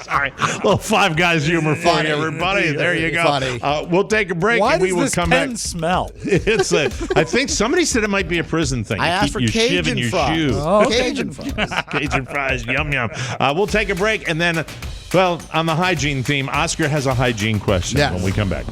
Sorry. Little Five Guys humor for you, everybody. There you go. We'll take a break Why and we does will this come pen back. smell? It's I think somebody said it might be a prison thing. I asked for Cajun fries. Oh, okay. Cajun fries. Cajun fries, yum, yum. We'll take a break, and then, well, on the hygiene theme, Oscar has a hygiene question when we come back.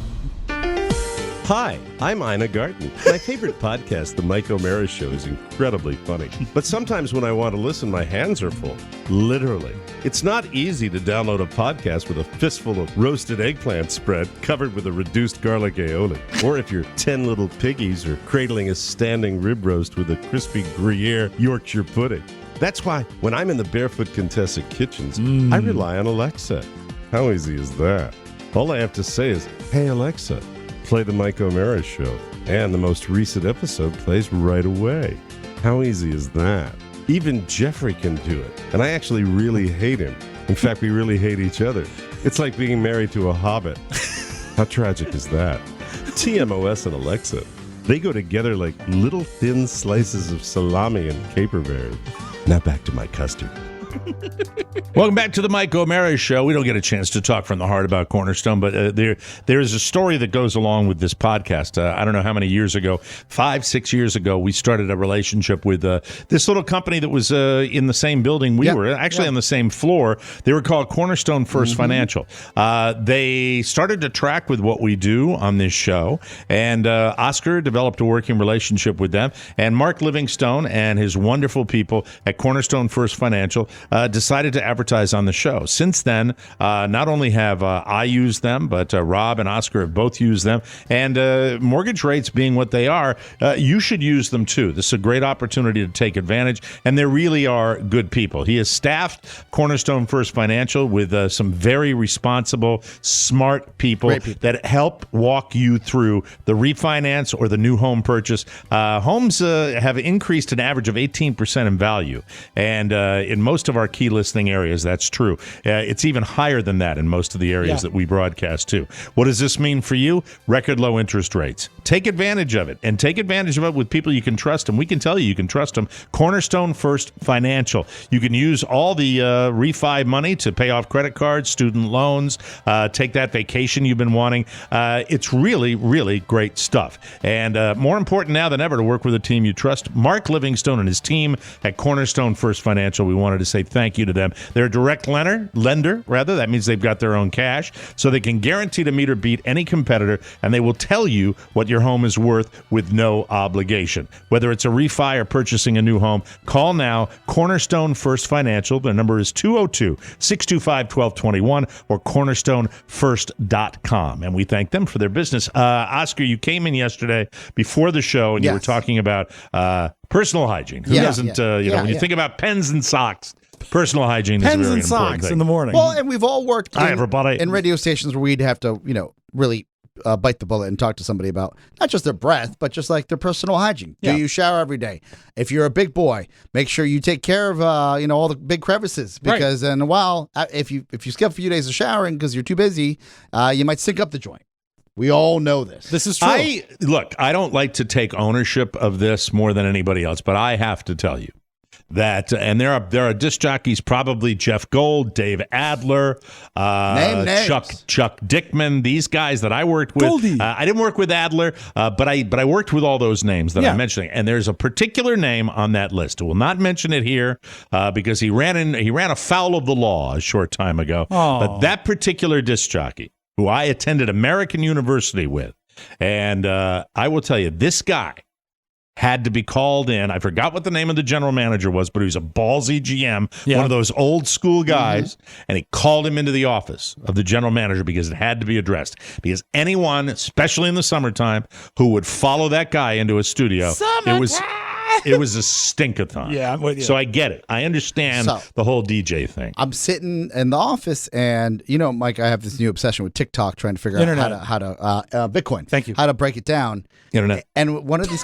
Hi, I'm Ina Garten. My favorite podcast, The Mike O'Mara Show, is incredibly funny. But sometimes when I want to listen, my hands are full. Literally. It's not easy to download a podcast with a fistful of roasted eggplant spread covered with a reduced garlic aioli. Or if you're 10 little piggies or cradling a standing rib roast with a crispy Gruyere Yorkshire pudding. That's why when I'm in the Barefoot Contessa kitchens, I rely on Alexa. How easy is that? All I have to say is, hey, Alexa, play the Mike O'Mara Show, and the most recent episode plays right away. How easy is that? Even Jeffrey can do it, and I actually really hate him. In fact, we really hate each other. It's like being married to a hobbit. How tragic is that? TMOS and Alexa, they go together like little thin slices of salami and caperberry. Now back to my custard. Welcome back to the Mike O'Mara Show. We don't get a chance to talk from the heart about Cornerstone, but there is a story that goes along with this podcast. I don't know how many years ago, 5-6 years ago, we started a relationship with this little company that was in the same building we were, actually on the same floor. They were called Cornerstone First Financial. They started to track with what we do on this show, and Oscar developed a working relationship with them, and Mark Livingstone and his wonderful people at Cornerstone First Financial decided to advertise on the show. Since then, not only have I used them, but Rob and Oscar have both used them. And mortgage rates being what they are, you should use them too. This is a great opportunity to take advantage. And they really are good people. He has staffed Cornerstone First Financial with some very responsible, smart people that help walk you through the refinance or the new home purchase. Homes have increased an average of 18% in value. And in most of our key listing areas, that's true. It's even higher than that in most of the areas that we broadcast to. What does this mean for you? Record low interest rates. Take advantage of it, and take advantage of it with people you can trust, and we can tell you can trust them. Cornerstone First Financial. You can use all the refi money to pay off credit cards, student loans, take that vacation you've been wanting. It's really, really great stuff. And more important now than ever to work with a team you trust. Mark Livingstone and his team at Cornerstone First Financial, we wanted to say thank you to them. They're a direct lender. That means they've got their own cash, so they can guarantee to meet or beat any competitor, and they will tell you what your home is worth with no obligation. Whether it's a refi or purchasing a new home, call now. Cornerstone First Financial. Their number is 202-625-1221 or cornerstonefirst.com. And we thank them for their business. Oscar, you came in yesterday before the show, and you were talking about personal hygiene. Who doesn't, when you think about pens and socks, personal hygiene is a very important thing. In the morning. Well, and we've all worked everybody. in radio stations where we'd have to, really bite the bullet and talk to somebody about not just their breath, but just like their personal hygiene. Do you shower every day? If you're a big boy, make sure you take care of, all the big crevices, because in a while, if you skip a few days of showering because you're too busy, you might sink up the joint. We all know this. This is true. I don't like to take ownership of this more than anybody else, but I have to tell you that, and there are disc jockeys, probably Jeff Gold, Dave Adler, Chuck Dickman, these guys that I worked with. I didn't work with Adler, but I worked with all those names that I'm mentioning. And there's a particular name on that list. I will not mention it here because he ran afoul of the law a short time ago. But that particular disc jockey, who I attended American University with, and I will tell you, this guy had to be called in. I forgot what the name of the general manager was, but he was a ballsy GM, one of those old school guys, and he called him into the office of the general manager because it had to be addressed. Because anyone, especially in the summertime, who would follow that guy into a studio, it was a stink-a-thon. Yeah, I'm with you. So I get it. I understand the whole DJ thing. I'm sitting in the office, and Mike, I have this new obsession with TikTok, trying to figure out how to Bitcoin. Thank you. How to break it down. Internet. And one of these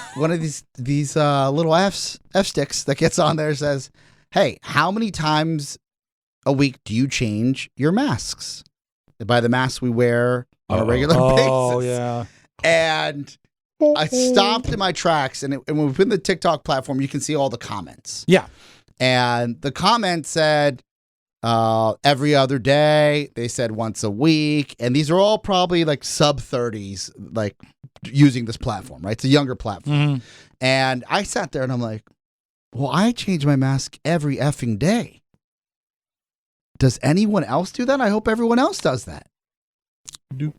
little F sticks that gets on there says, "Hey, how many times a week do you change your masks?" By the masks we wear on a regular basis. Oh yeah. And I stopped in my tracks, and when we put in the TikTok platform, you can see all the comments. Yeah. And the comment said every other day. They said once a week. And these are all probably like sub-30s, like using this platform, right? It's a younger platform. Mm-hmm. And I sat there and I'm like, well, I change my mask every effing day. Does anyone else do that? I hope everyone else does that. Mike,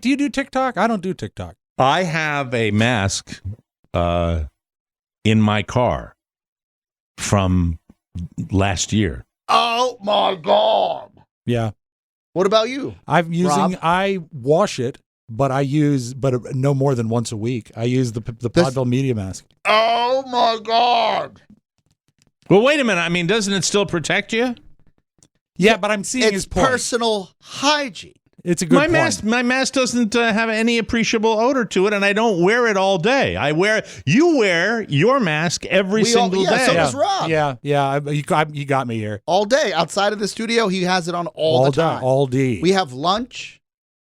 do you do TikTok? I don't do TikTok. I have a mask in my car from last year. Oh my God. Yeah. What about you? I wash it, but no more than once a week. I use the Podville Media mask. Oh my God. Well, wait a minute. I mean, doesn't it still protect you? Yeah, but I'm seeing his point. Personal hygiene. It's a good point. My mask doesn't have any appreciable odor to it, and I don't wear it all day. You wear your mask every single day. So does Rob. Yeah. He got me here. All day. Outside of the studio, he has it on all the time. All day. We have lunch,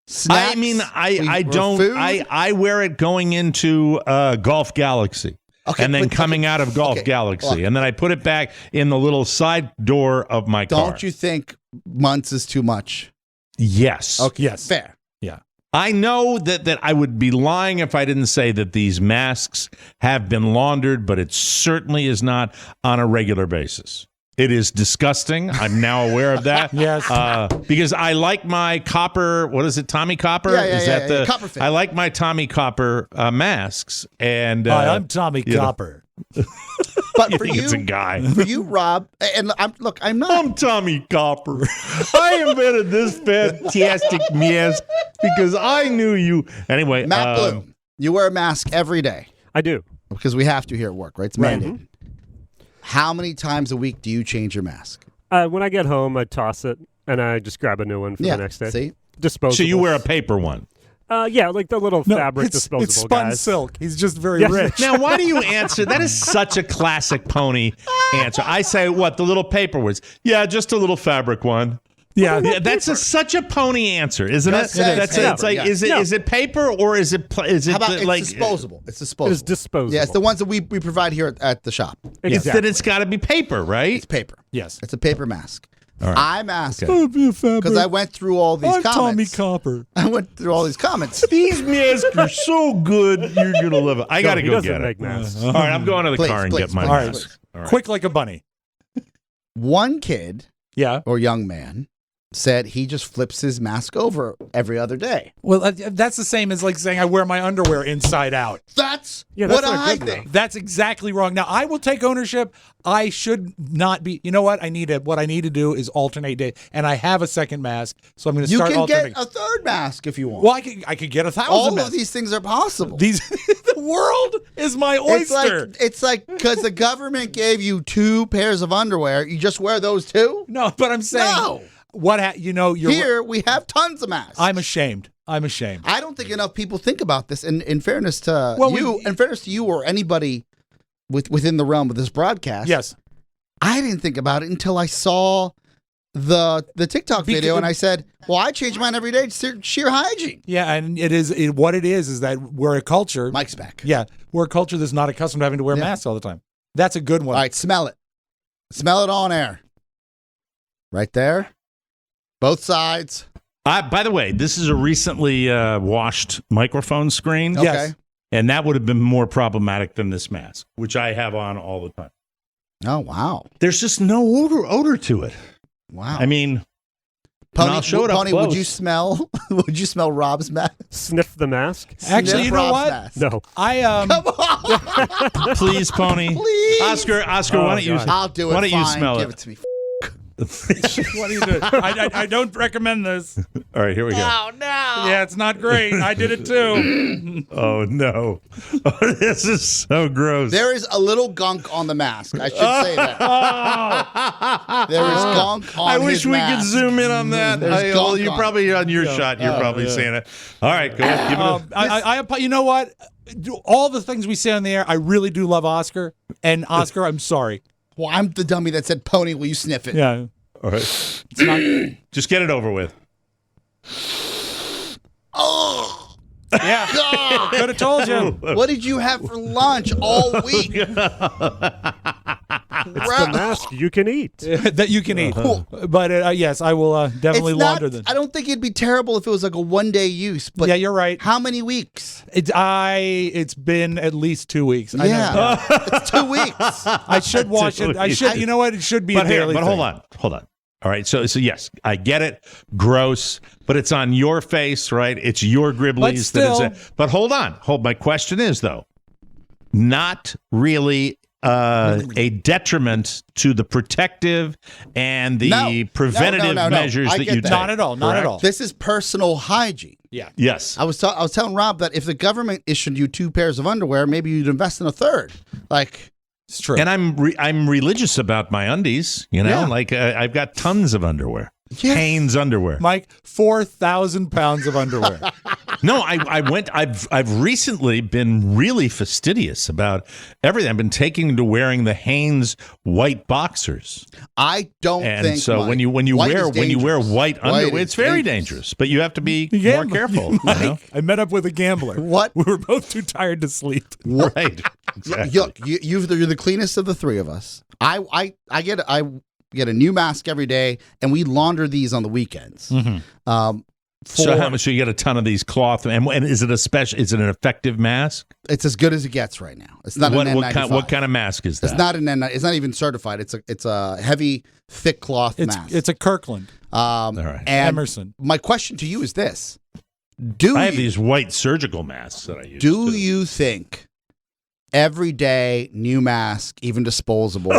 snacks. I mean, I don't. Food. I wear it going into Golf Galaxy. Okay, and then coming out of Golf Galaxy. And then I put it back in the little side door of my car. Don't you think months is too much? Yes. Okay. Yes. Fair. Yeah. I know that I would be lying if I didn't say that these masks have been laundered, but it certainly is not on a regular basis. It is disgusting. I'm now aware of that. Yes. Because I like my copper, what is it, Tommy Copper? Yeah, Copper fit. I like my Tommy Copper masks. And Hi, I'm Tommy Copper. But for you, it's a guy. For you, Rob, and I'm not. I'm Tommy Copper. I invented this fantastic mask because I knew you. Anyway, Matt Bloom, you wear a mask every day. I do. Because we have to here at work, right? It's mandated. How many times a week do you change your mask? When I get home, I toss it, and I just grab a new one for the next day. See? Disposable. So you wear a paper one? Yeah, like the little fabric disposable It's spun guys. silk. He's just very rich. Now, why do you answer? That is such a classic pony answer. I say, what, the little paper words? Yeah, just a little fabric one. Yeah, that's such a pony answer, isn't it? It's like, is it paper or is it? How about like it's disposable? It's disposable. It's disposable. Yeah, it's the ones that we provide here at the shop. Exactly. Then it's got to be paper, right? It's paper. Yes, it's a paper mask. All right. I'm asking because I went through all these comments. Tommy Copper. I went through all these comments. These masks are so good, you're gonna love it. I got to go get make it. masks. All right, I'm going to the car and get my mask. All right. Quick like a bunny. One kid, or young man, said he just flips his mask over every other day. Well, that's the same as like saying I wear my underwear inside out. That's what I think. That's exactly wrong. Now, I will take ownership. I should not be. You know what? What I need to do is alternate days, and I have a second mask, so I'm going to start alternating. You can get a third mask if you want. Well, I could get 1,000 All masks. of these things are possible. The world is my oyster. It's like because the government gave you 2 pairs of underwear, you just wear those 2? No, but I'm saying no. You're here we have tons of masks. I'm ashamed. I don't think enough people think about this. And in fairness to you or anybody within the realm of this broadcast, yes, I didn't think about it until I saw the TikTok video, and I said, well, I change mine every day. It's sheer hygiene. Yeah, and what it is that we're a culture. Mike's back. Yeah, we're a culture that's not accustomed to having to wear masks all the time. That's a good one. All right, smell it. Smell it on air. Right there. Both sides. By the way, this is a recently washed microphone screen. Okay. Yes. And that would have been more problematic than this mask, which I have on all the time. Oh, wow. There's just no odor to it. Wow. I mean, Pony, I'll show it up Pony, close. would you smell Rob's mask? Sniff the mask? Actually, Sniff you know Rob's what? mask. No. Come on. Please, Pony. Please. Oscar, why don't you? I'll do it. Why don't you Fine. smell Give it? it to me. What are you doing? I don't recommend this. All right, here we go. Oh, no. Yeah, it's not great. I did it too. Oh, no. Oh, this is so gross. There is a little gunk on the mask. I should say that. There is gunk on I wish his we mask. could zoom in on that. There's Well, gunk you're on probably on your shot. You're probably seeing it. All right, go ahead. Give it you know what? All the things we say on the air, I really do love Oscar. And Oscar, I'm sorry. Well, I'm the dummy that said, Pony, will you sniff it? Yeah. All right. It's not, just get it over with. Oh, yeah. Could have told you. What did you have for lunch all week? It's the mask you can eat. That you can eat. But yes, I will definitely launder them. I don't think it'd be terrible if it was like a one-day use. But yeah, you're right. How many weeks? It's been at least 2 weeks. Yeah, it's 2 weeks. I should wash it. I should. You know what? It should be a daily But thing. hold on. All right, so yes, I get it. Gross, but it's on your face, right? It's your gribblies. But hold on. My question is, though, not really a detriment to the protective and the preventative measures that you take. Not at all. Not at all. This is personal hygiene. Yeah. Yes. I was telling Rob that if the government issued you 2 pairs of underwear, maybe you'd invest in a third. Like. It's true. And I'm religious about my undies, you know? Yeah. Like I've got tons of underwear. Yeah. Hanes underwear. Mike, 4,000 pounds of underwear. No, I've recently been really fastidious about everything. I've been taking to wearing the Hanes white boxers. I don't think. And so Mike, when you wear white underwear, it's very dangerous. dangerous. But you have to be more careful. Mike, you know? I met up with a gambler. What? We were both too tired to sleep. Right. Exactly. Look, you're the cleanest of the three of us. I get a new mask every day, and we launder these on the weekends. Mm-hmm. So how much? So you get a ton of these cloth, and is it Is it an effective mask? It's as good as it gets right now. It's not an N95. What kind of mask is that? It's not an N95. It's not even certified. It's a heavy, thick cloth mask. It's a Kirkland. All right. And Emerson. My question to you is this: I have these white surgical masks that I use. Do you think every day new mask, even disposable?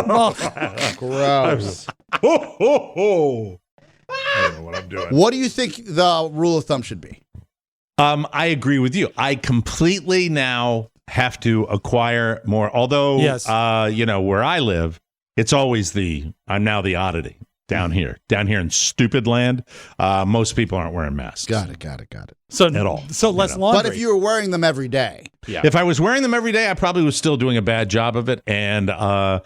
Gross. I don't know what I'm doing. What do you think the rule of thumb should be? I agree with you. I completely now have to acquire more. Although, yes. Where I live, it's always I'm now the oddity down here in stupid land. Most people aren't wearing masks. Got it. So at all. So less laundry. But if you were wearing them every day. Yeah. If I was wearing them every day, I probably was still doing a bad job of it. And I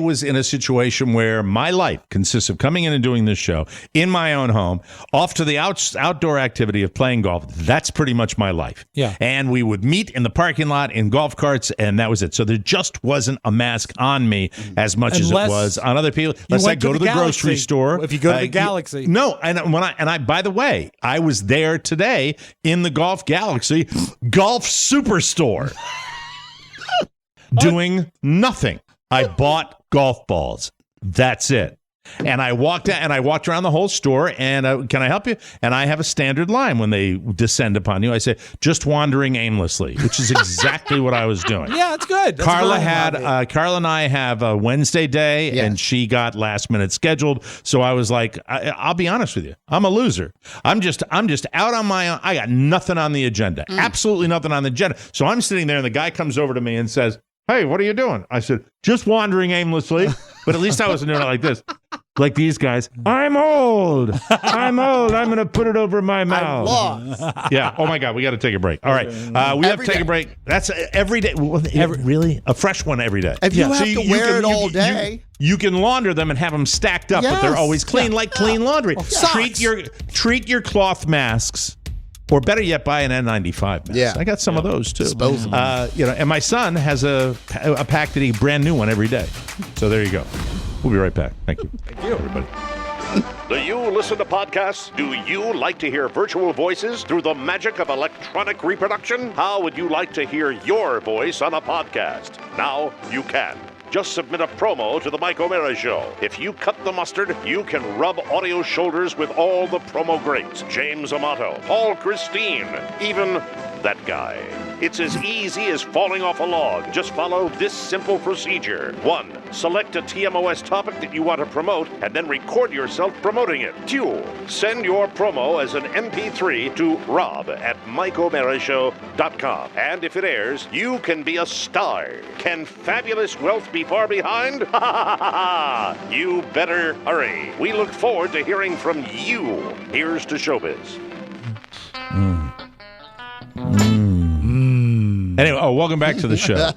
was in a situation where my life consists of coming in and doing this show in my own home, off to the outdoor activity of playing golf. That's pretty much my life. Yeah. And we would meet in the parking lot in golf carts, and that was it. So there just wasn't a mask on me as much as it was on other people. Unless I go to the grocery store. If you go to the Galaxy. No, and I by the way, I was there today in the Golf Galaxy Golf Superstore doing nothing. I bought golf balls. That's it. And I walked around the whole store, and can I help you? And I have a standard line when they descend upon you. I say, just wandering aimlessly, which is exactly what I was doing. Yeah, it's good. That's Carla and I have a Wednesday day, Yes. and she got last minute scheduled. So I was like, I'll be honest with you, I'm a loser. I'm just out on my own. I got nothing on the agenda, absolutely nothing on the agenda. So I'm sitting there, and the guy comes over to me and says, "Hey, what are you doing?" I said, "Just wandering aimlessly," but at least I wasn't doing it like this. like these guys. I'm old. I'm old. I'm going to put it over my mouth. Yeah. Oh my God. We got to take a break. All right. We have to take a break. That's every day. Really? A fresh one every day. If you have to wear it all day. You can launder them and have them stacked up, but they're always clean, like clean laundry. Treat your cloth masks. Or better yet, buy an N95 mask. Yeah. I got some of those too. Disposable. And my son has a pack that he brand new one every day. So there you go. We'll be right back. Thank you. Thank you, everybody. Do you listen to podcasts? Do you like to hear virtual voices through the magic of electronic reproduction? How would you like to hear your voice on a podcast? Now you can. Just submit a promo to the Mike O'Meara Show. If you cut the mustard, you can rub audio shoulders with all the promo greats. James Amato, Paul Christine, even that guy. It's as easy as falling off a log. Just follow this simple procedure. 1. Select a TMOS topic that you want to promote and then record yourself promoting it. 2. Send your promo as an MP3 to rob@MikeO'MearaShow.com. And if it airs, you can be a star. Can fabulous wealth be far behind? Ha ha ha ha! You better hurry. We look forward to hearing from you. Here's to showbiz. Anyway, welcome back to the show.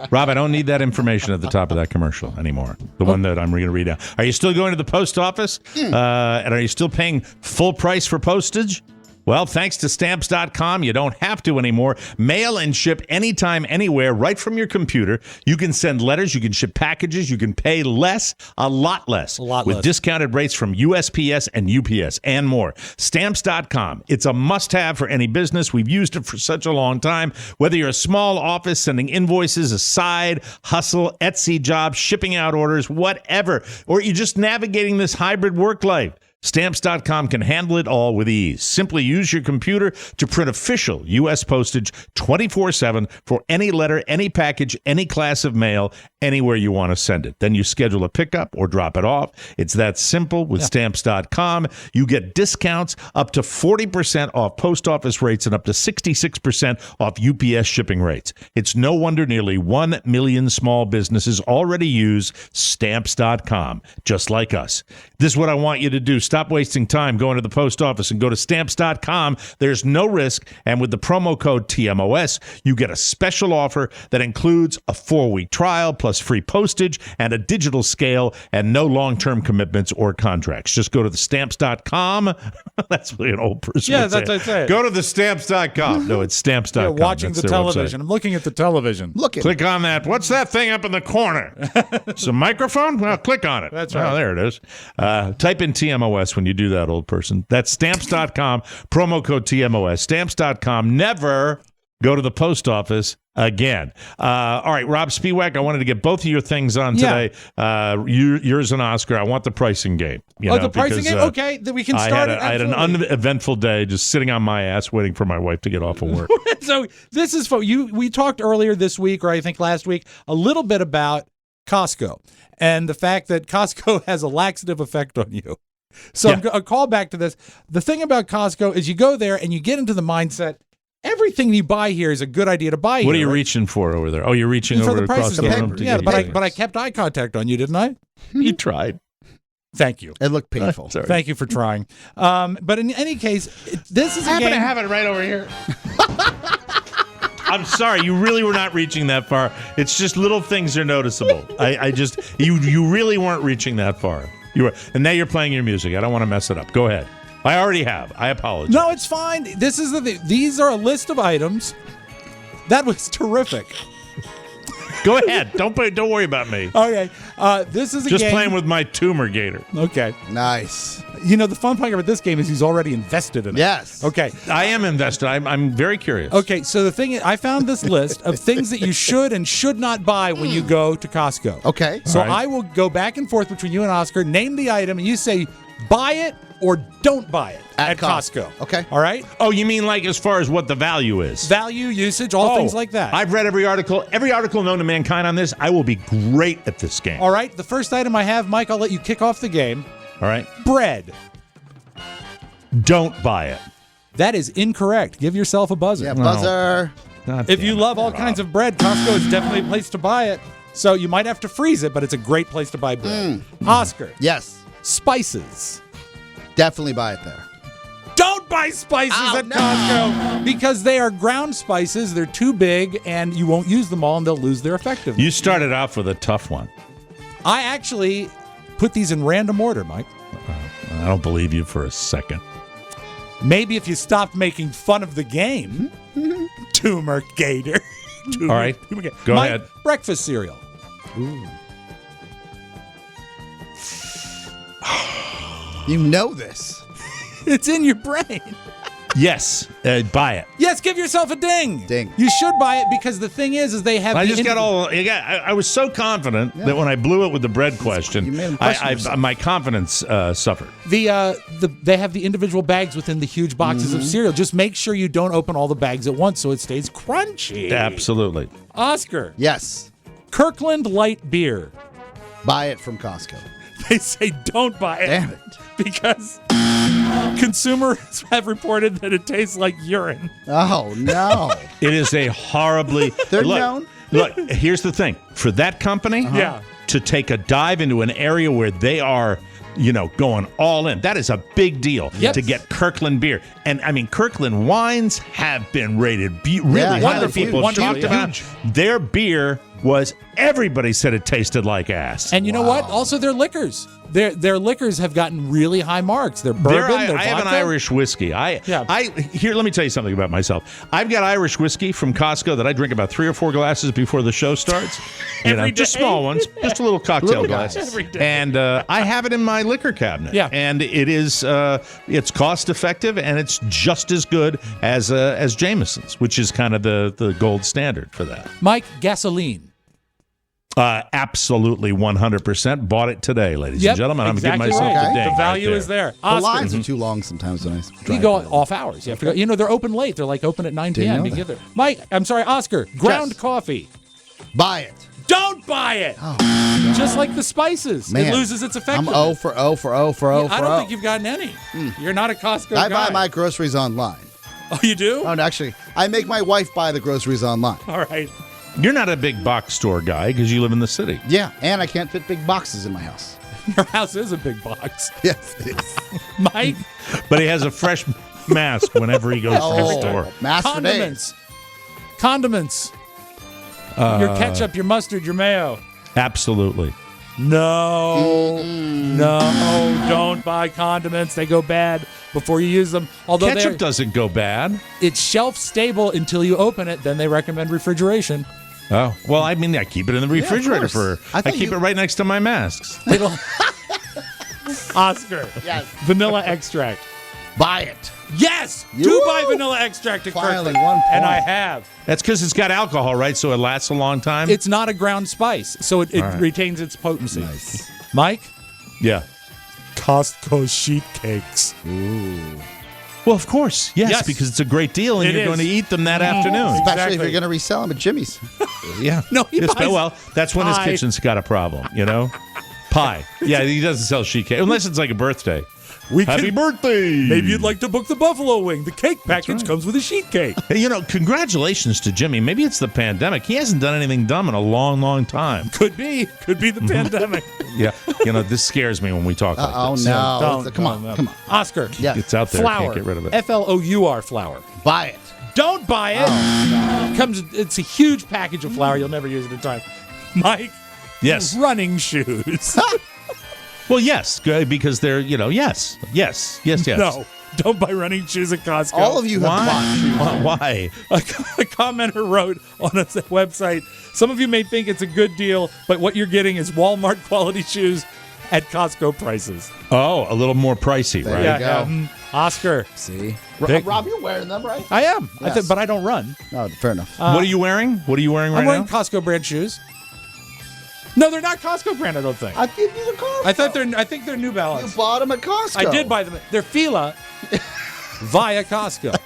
Rob, I don't need that information at the top of that commercial anymore. The one that I'm going to read out. Are you still going to the post office? And are you still paying full price for postage? Well, thanks to Stamps.com, you don't have to anymore. Mail and ship anytime, anywhere, right from your computer. You can send letters, you can ship packages, you can pay less, a lot less. With discounted rates from USPS and UPS and more. Stamps.com, it's a must-have for any business. We've used it for such a long time. Whether you're a small office sending invoices, a side hustle, Etsy job, shipping out orders, whatever, or you're just navigating this hybrid work life. Stamps.com can handle it all with ease. Simply use your computer to print official U.S. postage 24/7 for any letter, any package, any class of mail, anywhere you want to send it. Then you schedule a pickup or drop it off. It's that simple with Stamps.com. You get discounts up to 40% off post office rates and up to 66% off UPS shipping rates. It's no wonder nearly 1 million small businesses already use Stamps.com, just like us. This is what I want you to do. Stop wasting time going to the post office and go to Stamps.com. There's no risk, and with the promo code TMOS, you get a special offer that includes a 4-week trial plus free postage and a digital scale and no long-term commitments or contracts. Just go to the Stamps.com. That's really an old person. Yeah, that's what I say. Go to the Stamps.com. No, it's Stamps.com. Yeah, watching That's the their television. website. I'm looking at the television. Click on that. What's that thing up in the corner? It's a microphone? Well, click on it. That's right. Oh, there it is. Type in TMOS when you do that, old person. That's Stamps.com, promo code TMOS. Stamps.com. Never go to the post office again. All right, Rob Spiewak, I wanted to get both of your things on today. Yours and Oscar. I want the pricing game. The pricing game? Okay, then we can start it. I had an uneventful day just sitting on my ass waiting for my wife to get off of work. So this is for you. We talked earlier this week, or I think last week, a little bit about Costco and the fact that Costco has a laxative effect on you. So a call back to this. The thing about Costco is you go there and you get into the mindset, everything you buy here is a good idea to buy here. What are you reaching for over there? Oh, you're reaching for over the across the room. Yeah, but I kept eye contact on you, didn't I? You tried. Thank you. It looked painful. Thank you for trying. But in any case, this is a game. I have it right over here. I'm sorry, you really were not reaching that far. It's just little things are noticeable. You really weren't reaching that far. You were, and now you're playing your music. I don't want to mess it up. Go ahead. I already have. I apologize. No, it's fine. This is these are a list of items. That was terrific. Go ahead. Don't worry about me. Okay. This is a just game. playing with my tumor gator. Okay. Nice. You know, the fun part about this game is he's already invested in it. Yes. Okay. I am invested. I'm very curious. Okay, so the thing is, I found this list of things that you should and should not buy when you go to Costco. Okay. So All right. I will go back and forth between you and Oscar, name the item, and you say buy it or don't buy it at Costco. Okay. All right? Oh, you mean like as far as what the value is? Value, usage, all things like that. I've read every article known to mankind on this. I will be great at this game. All right, the first item I have, Mike, I'll let you kick off the game. All right. Bread. Don't buy it. That is incorrect. Give yourself a buzzer. Yeah, buzzer. If you love all kinds of bread, Costco is definitely a place to buy it. So you might have to freeze it, but it's a great place to buy bread. Oscar. Yes. Spices. Definitely buy it there. Don't buy spices at Costco because they are ground spices. They're too big, and you won't use them all, and they'll lose their effectiveness. You started off with a tough one. I actually put these in random order, Mike. I don't believe you for a second. Maybe if you stopped making fun of the game. Tumor Gator. All right, go ahead. Breakfast cereal. Ooh. You know this. It's in your brain. Yes, buy it. Yes, give yourself a ding. Ding. You should buy it because the thing is they have. I was so confident that when I blew it with the bread question, my confidence suffered. They have the individual bags within the huge boxes of cereal. Just make sure you don't open all the bags at once so it stays crunchy. Absolutely. Oscar. Yes. Kirkland Light Beer. Buy it from Costco. They say don't buy it. Damn it. Because consumers have reported that it tastes like urine. Oh, no. It is a horribly... They're known. Look, here's the thing. For that company to take a dive into an area where they are, going all in, that is a big deal to get Kirkland beer. And, I mean, Kirkland wines have been rated really highly. People talked about their beer everybody said it tasted like ass. And you know what? Also, their liquors. Their liquors have gotten really high marks. Their bourbon, their vodka. I have an Irish whiskey. Here, let me tell you something about myself. I've got Irish whiskey from Costco that I drink about 3 or 4 glasses before the show starts. Just small ones, just a little cocktail glass. Every day. And I have it in my liquor cabinet. Yeah. And it is it's cost effective and it's just as good as Jameson's, which is kind of the gold standard for that. Mike, gasoline. Absolutely 100%. Bought it today, ladies and gentlemen. I'm giving myself a ding. The value is there. The lines are too long sometimes when I drive. You go off hours. You have to go. They're open late. They're like open at 9 p.m. You get there. Mike, I'm sorry, Oscar. Ground coffee. Buy it. Don't buy it. Oh, just like the spices. Man, it loses its effectiveness. I'm 0 for 0 for 0 for 0 for 0. I don't think you've gotten any. You're not a Costco guy. I buy my groceries online. Oh, you do? Oh, no, actually, I make my wife buy the groceries online. All right. You're not a big box store guy because you live in the city. Yeah, and I can't fit big boxes in my house. Your house is a big box. Yes, it is. Mike? But he has a fresh mask whenever he goes to the store. Mask Condiments. Condiments. Your ketchup, your mustard, your mayo. Absolutely. No, don't buy condiments. They go bad before you use them. Although ketchup doesn't go bad. It's shelf stable until you open it. Then they recommend refrigeration. Oh, well, I mean, I keep it in the refrigerator I keep it right next to my masks. Oscar. Yes. Vanilla extract. Buy it. Yes. Do buy vanilla extract at Kirkland. 1 point. And I have. That's because it's got alcohol, right? So it lasts a long time? It's not a ground spice, so it retains its potency. Nice. Mike? Yeah. Costco sheet cakes. Ooh. Well, of course. Yes, because it's a great deal, and you're going to eat them that afternoon. Especially if you're going to resell them at Jimmy's. Yeah. No, that's when his kitchen's got a problem, Pie. Yeah, he doesn't sell sheet cake, unless it's like a birthday. Happy birthday! Maybe you'd like to book the buffalo wing. The cake package comes with a sheet cake. Hey, congratulations to Jimmy. Maybe it's the pandemic. He hasn't done anything dumb in a long, long time. Could be the pandemic. Yeah. This scares me when we talk like this. Oh, no. Come on. Oscar. Yeah. It's out there. Flour. Can't get rid of it. Flour flour. Buy it. Don't buy it. Oh, no. It's a huge package of flour. You'll never use it in time. Mike. Yes. Running shoes. Well, yes, because they're, yes. No, don't buy running shoes at Costco. All of you have bought shoes. Why? A commenter wrote on a website, some of you may think it's a good deal, but what you're getting is Walmart quality shoes at Costco prices. Oh, a little more pricey, there right? You go. Oscar. See? Rob, you're wearing them, right? I am, yes. but I don't run. No, fair enough. What are you wearing? What are you wearing right now? I'm wearing Costco brand shoes. No, they're not Costco brand, I don't think. I think these are Costco. I think they're New Balance. You bought them at Costco. I did buy them. They're Fila via Costco.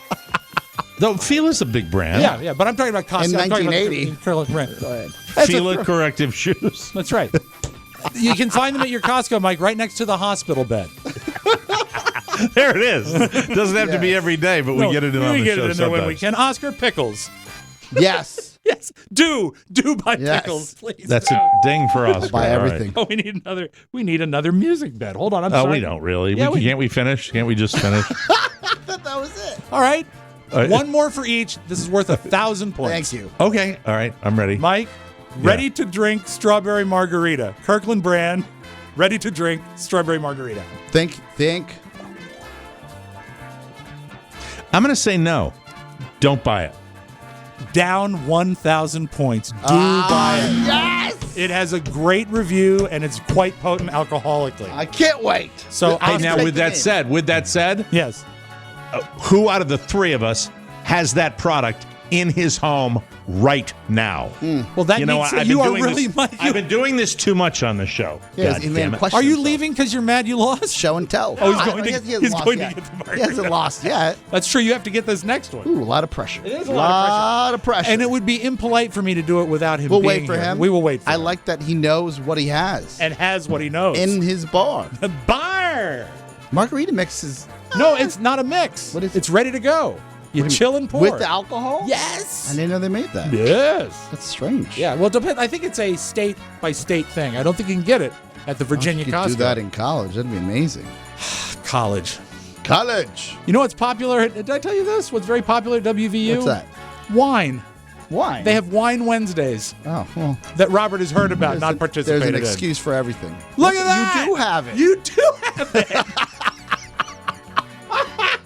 No, Fila's a big brand. Yeah, but I'm talking about Costco. In 1980. Go ahead. Fila corrective shoes. That's right. You can find them at your Costco, Mike, right next to the hospital bed. There it is. Doesn't have to be every day, but we get it in on the show sometimes. When we can. Oscar, pickles. Yes. Yes, do buy pickles, please. That's a ding for us. I'll buy everything. Oh, we need another music bed. Hold on, I'm sorry. We don't really. Yeah, Can't we finish? Can't we just finish? I thought that was it. All right. One more for each. This is worth 1,000 points. Thank you. Okay. All right. I'm ready. Mike, ready to drink strawberry margarita. Kirkland brand, ready to drink strawberry margarita. Think. I'm going to say no. Don't buy it. Down 1,000 points. Buy it. Yes! It has a great review, and it's quite potent alcoholically. I can't wait. So, with that said, yes, who out of the three of us has that product in his home right now? Well, that means that you are really Mike. I've been doing this too much on the show. Yeah, God damn it. Are you leaving because you're mad you lost? Show and tell. Oh, he's going to He get hasn't the margarita. He hasn't lost yet. That's true. You have to get this next one. Ooh, a lot of pressure. It is a lot of pressure. And it would be impolite for me to do it without him We'll being wait for here. him. We will wait for him. I like that he knows what he has. And has what he knows. In his bar. The bar. Margarita mix is... No, it's not a mix. What is It's ready to go. You chill and pour. With the alcohol? Yes. I didn't know they made that. Yes. That's strange. Yeah, well, I think it's a state-by-state thing. I don't think you can get it at the Virginia You Costco. could do that in college. That'd be amazing. College. You know what's popular? Did I tell you this? What's very popular at WVU? What's that? Wine. Wine? They have Wine Wednesdays. Oh, well. That Robert has heard about, not participated in. There's an excuse for everything. Look at that. You do have it. You do have it.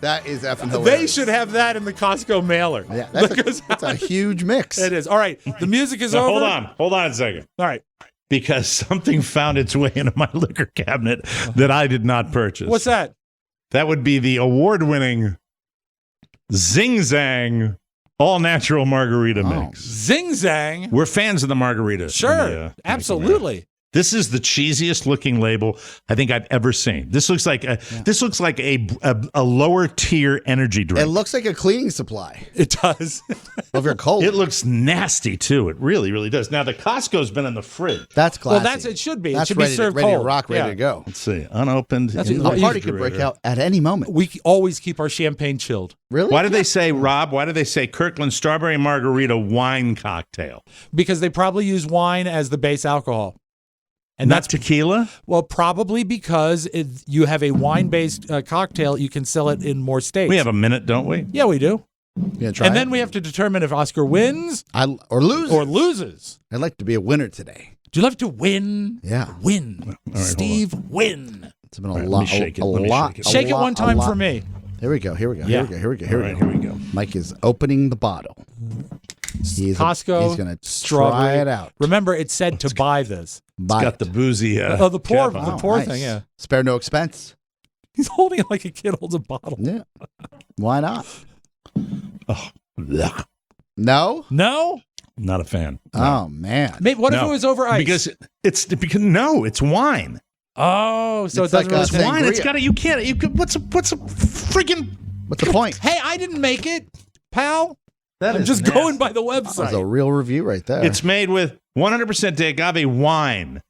That is effing hilarious. They should have that in the Costco mailer. Yeah, that's a huge mix. It is. All right, the music is over. Hold on a second. All right. Because something found its way into my liquor cabinet that I did not purchase. What's that? That would be the award-winning Zing Zang all-natural margarita mix. Zing Zang? We're fans of the margarita. Sure, absolutely. This is the cheesiest looking label I think I've ever seen. This looks like a lower tier energy drink. It looks like a cleaning supply. It does. Of your cold. It looks nasty too. It really, really does. Now the Costco's been in the fridge. That's classy. Well, it should be. That's it should ready be served ready cold. to rock, ready to go. Let's see. Unopened. A party could break out at any moment. We always keep our champagne chilled. Really? Why did they say, Rob? Why did they say Kirkland Strawberry Margarita Wine Cocktail? Because they probably use wine as the base alcohol. And that's tequila? Well, probably because you have a wine-based cocktail, you can sell it in more states. We have a minute, don't we? Yeah, we do. Try and then we have to determine if Oscar wins or loses. I'd like to be a winner today. Do you love to win? Yeah. Win. All right, Steve, win. It's been a lot. Shake it. A lot. Shake it one time for me. Here we go. Here we go. Yeah. Here we go. Mike is opening the bottle. Costco. He's going to strawberry. try it out. Remember, it said to buy this. It's got the boozy. The pour nice. thing. Yeah. Spare no expense. He's holding it like a kid holds a bottle. Yeah. Why not? Oh, blech. No. Not a fan. Oh man. Maybe what if it was over ice? Because it's wine. Oh, so It's it doesn't like really a Wine. It's sangria. got to. What's a friggin'? What's the point? Hey, I didn't make it, pal. That I'm is just nasty. going by the That's a website. real review right there. It's made with 100% agave wine.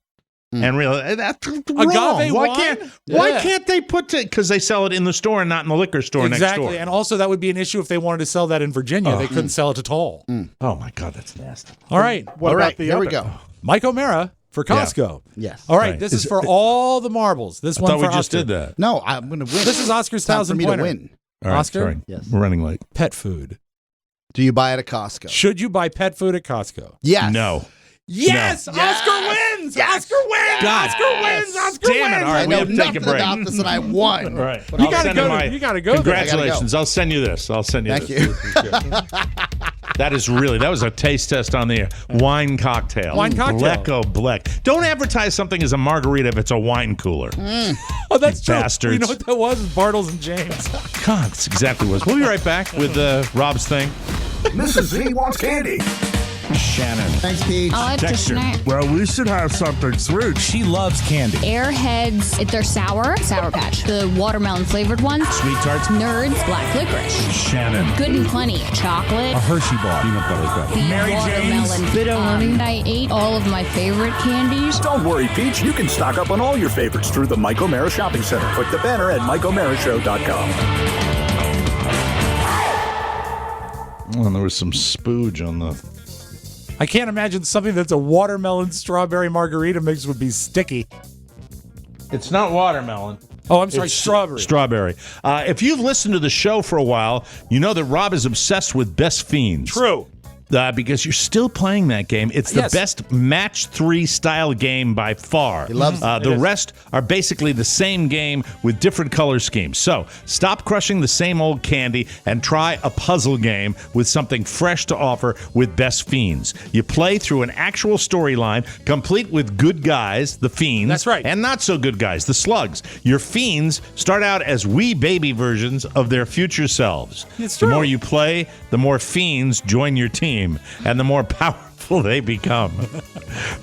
And really, that's wrong. Agave why wine? Can't, Yeah. Why can't they put it? Because they sell it in the store and not in the liquor store next door. Exactly, and also that would be an issue if they wanted to sell that in Virginia. They couldn't sell it at all. Oh my God, that's nasty. All right, All right. Here we go. Mike O'Mara for Costco. Yes. All right, Right. this is for all the marbles. This I one thought for we just Oscar. did that. No, I'm going to win. This is Oscar's Time for me to 1,000-pointer. win. All right, Oscar? sorry. Yes. We're running late. Pet food. Do you buy it at Costco? Should you buy pet food at Costco? Yes. No. Yes! No. Oscar wins! Oscar wins! God. Oscar wins! Oscar Damn wins! it. All right, I we know have to take a nothing break. about this, and I won. All right. You gotta go. You gotta go. Congratulations. I'll send you this. Thank you. That was a taste test on the wine cocktail. Wine cocktail. Bleck. Don't advertise something as a margarita if it's a wine cooler. Oh, that's true. Bastards. You know what that was? Bartles and James. God, that's exactly what it was. We'll be right back with Rob's thing. Mrs. Z wants candy. Shannon. Thanks, Peach. I like to snack. Well, we should have something sweet. She loves candy. Airheads, if they're sour, Sour Patch. The watermelon flavored ones, Sweet tarts. Nerds, Black Licorice. Shannon. Good and plenty. Chocolate. A Hershey bar. Peanut butter cup. The Mary watermelon. Jane's. I ate all of my favorite candies. Don't worry, Peach. You can stock up on all your favorites through the Mike O'Mara Shopping Center. Click the banner at MikeO'MaraShow.com. Well, there was some spooge on the I can't imagine something that's a watermelon strawberry margarita mix would be sticky. It's not watermelon. Oh, I'm sorry, It's strawberry. Strawberry. If you've listened to the show for a while, you know that Rob is obsessed with Best Fiends. True. Because you're still playing that game. It's the best match 3 style game by far. He loves it. The rest are basically the same game with different color schemes. So stop crushing the same old candy and try a puzzle game with something fresh to offer with Best Fiends. You play through an actual storyline, complete with good guys, the Fiends. That's right. And not so good guys, the Slugs. Your Fiends start out as wee baby versions of their future selves. It's The true. more you play, the more Fiends join your team, and the more powerful they become.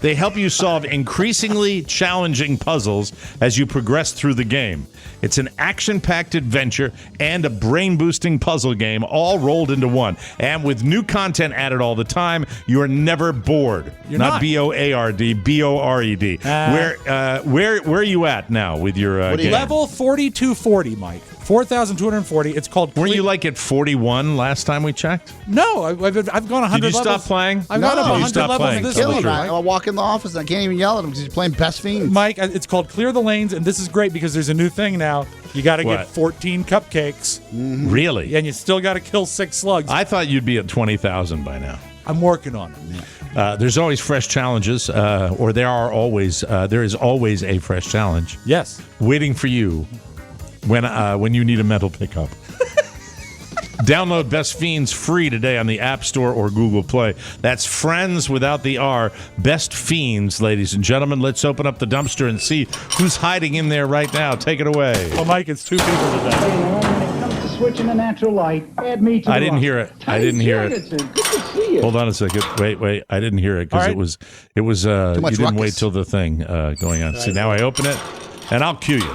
They help you solve increasingly challenging puzzles as you progress through the game. It's an action-packed adventure and a brain-boosting puzzle game all rolled into one. And with new content added all the time, you're never bored. You're not not. B-O-A-R-D, B-O-R-E-D. Where are you at now with your game? Level 4240, Mike. 4,240. It's called. Weren't you like at 41 last time we checked? No, I've gone 100 Did you levels. stop playing? I've gone up You 100 stopped levels playing. this Killing week. him. I walk in the office and I can't even yell at him because he's playing Best Fiends. Mike, it's called Clear the Lanes, and this is great because there's a new thing now. You got to What? get 14 cupcakes, Really? and you still got to kill 6 slugs. I thought you'd be at 20,000 by now. I'm working on it. There's always fresh challenges, or there is always a fresh challenge Yes. waiting for you when you need a mental pickup. Download Best Fiends free today on the App Store or Google Play. That's Friends without the R. Best Fiends, ladies and gentlemen. Let's open up the dumpster and see who's hiding in there right now. Take it away. Well, Mike, it's 2 people today. When it comes to switching to natural light, add me to the I didn't hear it. I didn't hear it. Good to see you. Hold on a second. Wait. I didn't hear it because All right. it was. You much didn't ruckus. wait till the thing going on. See, now I open it, and I'll cue you.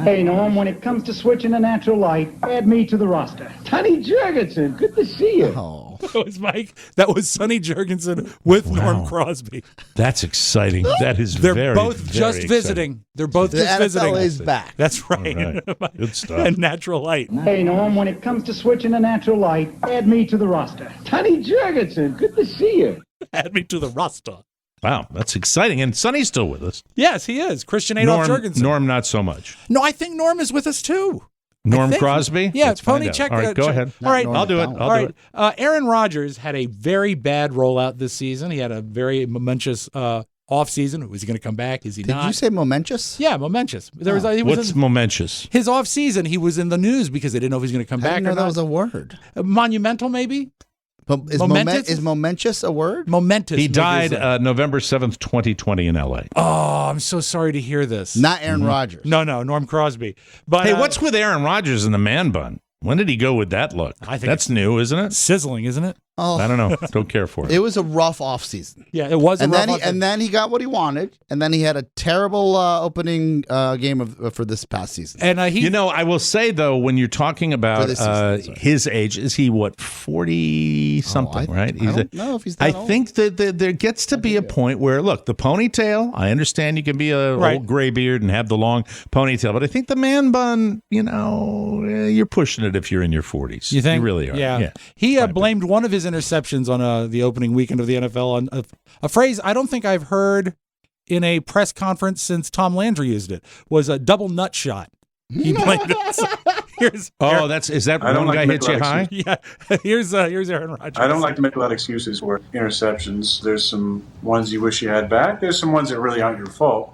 Hey, Norm, when it comes to switching to natural light, add me to the roster. Tony Jurgensen, good to see you. Oh. That was Mike. That was Sonny Jurgensen with Norm Crosby. That's exciting. That is They're very, both very just exciting. visiting. They're both The just NFL visiting. is back. That's right. All right. Good stuff. And natural light. Hey, Norm, when it comes to switching to natural light, add me to the roster. Tony Jurgensen, good to see you. Add me to the roster. Wow, that's exciting. And Sonny's still with us. Yes, he is. Christian Adolph Jurgensen. Norm, not so much. No, I think Norm is with us too. Norm think- Crosby? Yeah, Let's find Pony out. check. All right, go ahead. All right, Norm I'll do it. Macdonald. I'll all do right. it. Aaron Rodgers had a very bad rollout this season. He had a very momentous off season. Was he going to come back? Is he Did not? you say momentous? Yeah, momentous. There was. He was What's in, momentous? his off season. He was in the news because they didn't know if he was going to come I back didn't or know that not. was a word. Monumental, maybe. Momentous? Is momentous a word? Momentous. He maybe died is a- November 7th, 2020 in L.A. Oh, I'm so sorry to hear this. Not Aaron Rodgers. No, Norm Crosby. But Hey, what's with Aaron Rodgers and the man bun? When did he go with that look? I think That's new, isn't it? sizzling, isn't it? Oh, I don't know. Don't care for it. it was a rough offseason. Yeah, it was. And then he got what he wanted, and then he had a terrible opening game for this past season. And he, You know, I will say, though, when you're talking about this season, sorry. his age, is he, 40-something, right? I don't know if he's that I old. think that there gets to be a point where, look, the ponytail, I understand you can be a Right. old gray beard and have the long ponytail, but I think the man bun, you're pushing it if you're in your 40s. You think? You really are. Yeah. He blamed one of his interceptions on the opening weekend of the NFL on a phrase I don't think I've heard in a press conference since Tom Landry used it, was a double nut shot. He blamed it. So is that I don't one like guy to hit make you a lot of high? Yeah. Here's Aaron Rodgers. I don't like to make a lot of excuses for interceptions. There's some ones you wish you had back. There's some ones that really aren't your fault.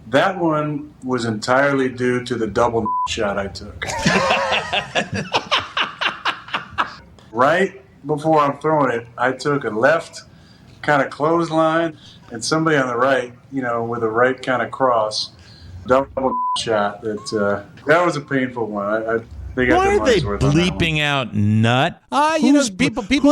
That one was entirely due to the double shot I took. Right before I'm throwing it, I took a left kind of clothesline, and somebody on the right, with a right kind of cross, double shot. That was a painful one. They got Why their are they money's worth on that one. bleeping out nut? People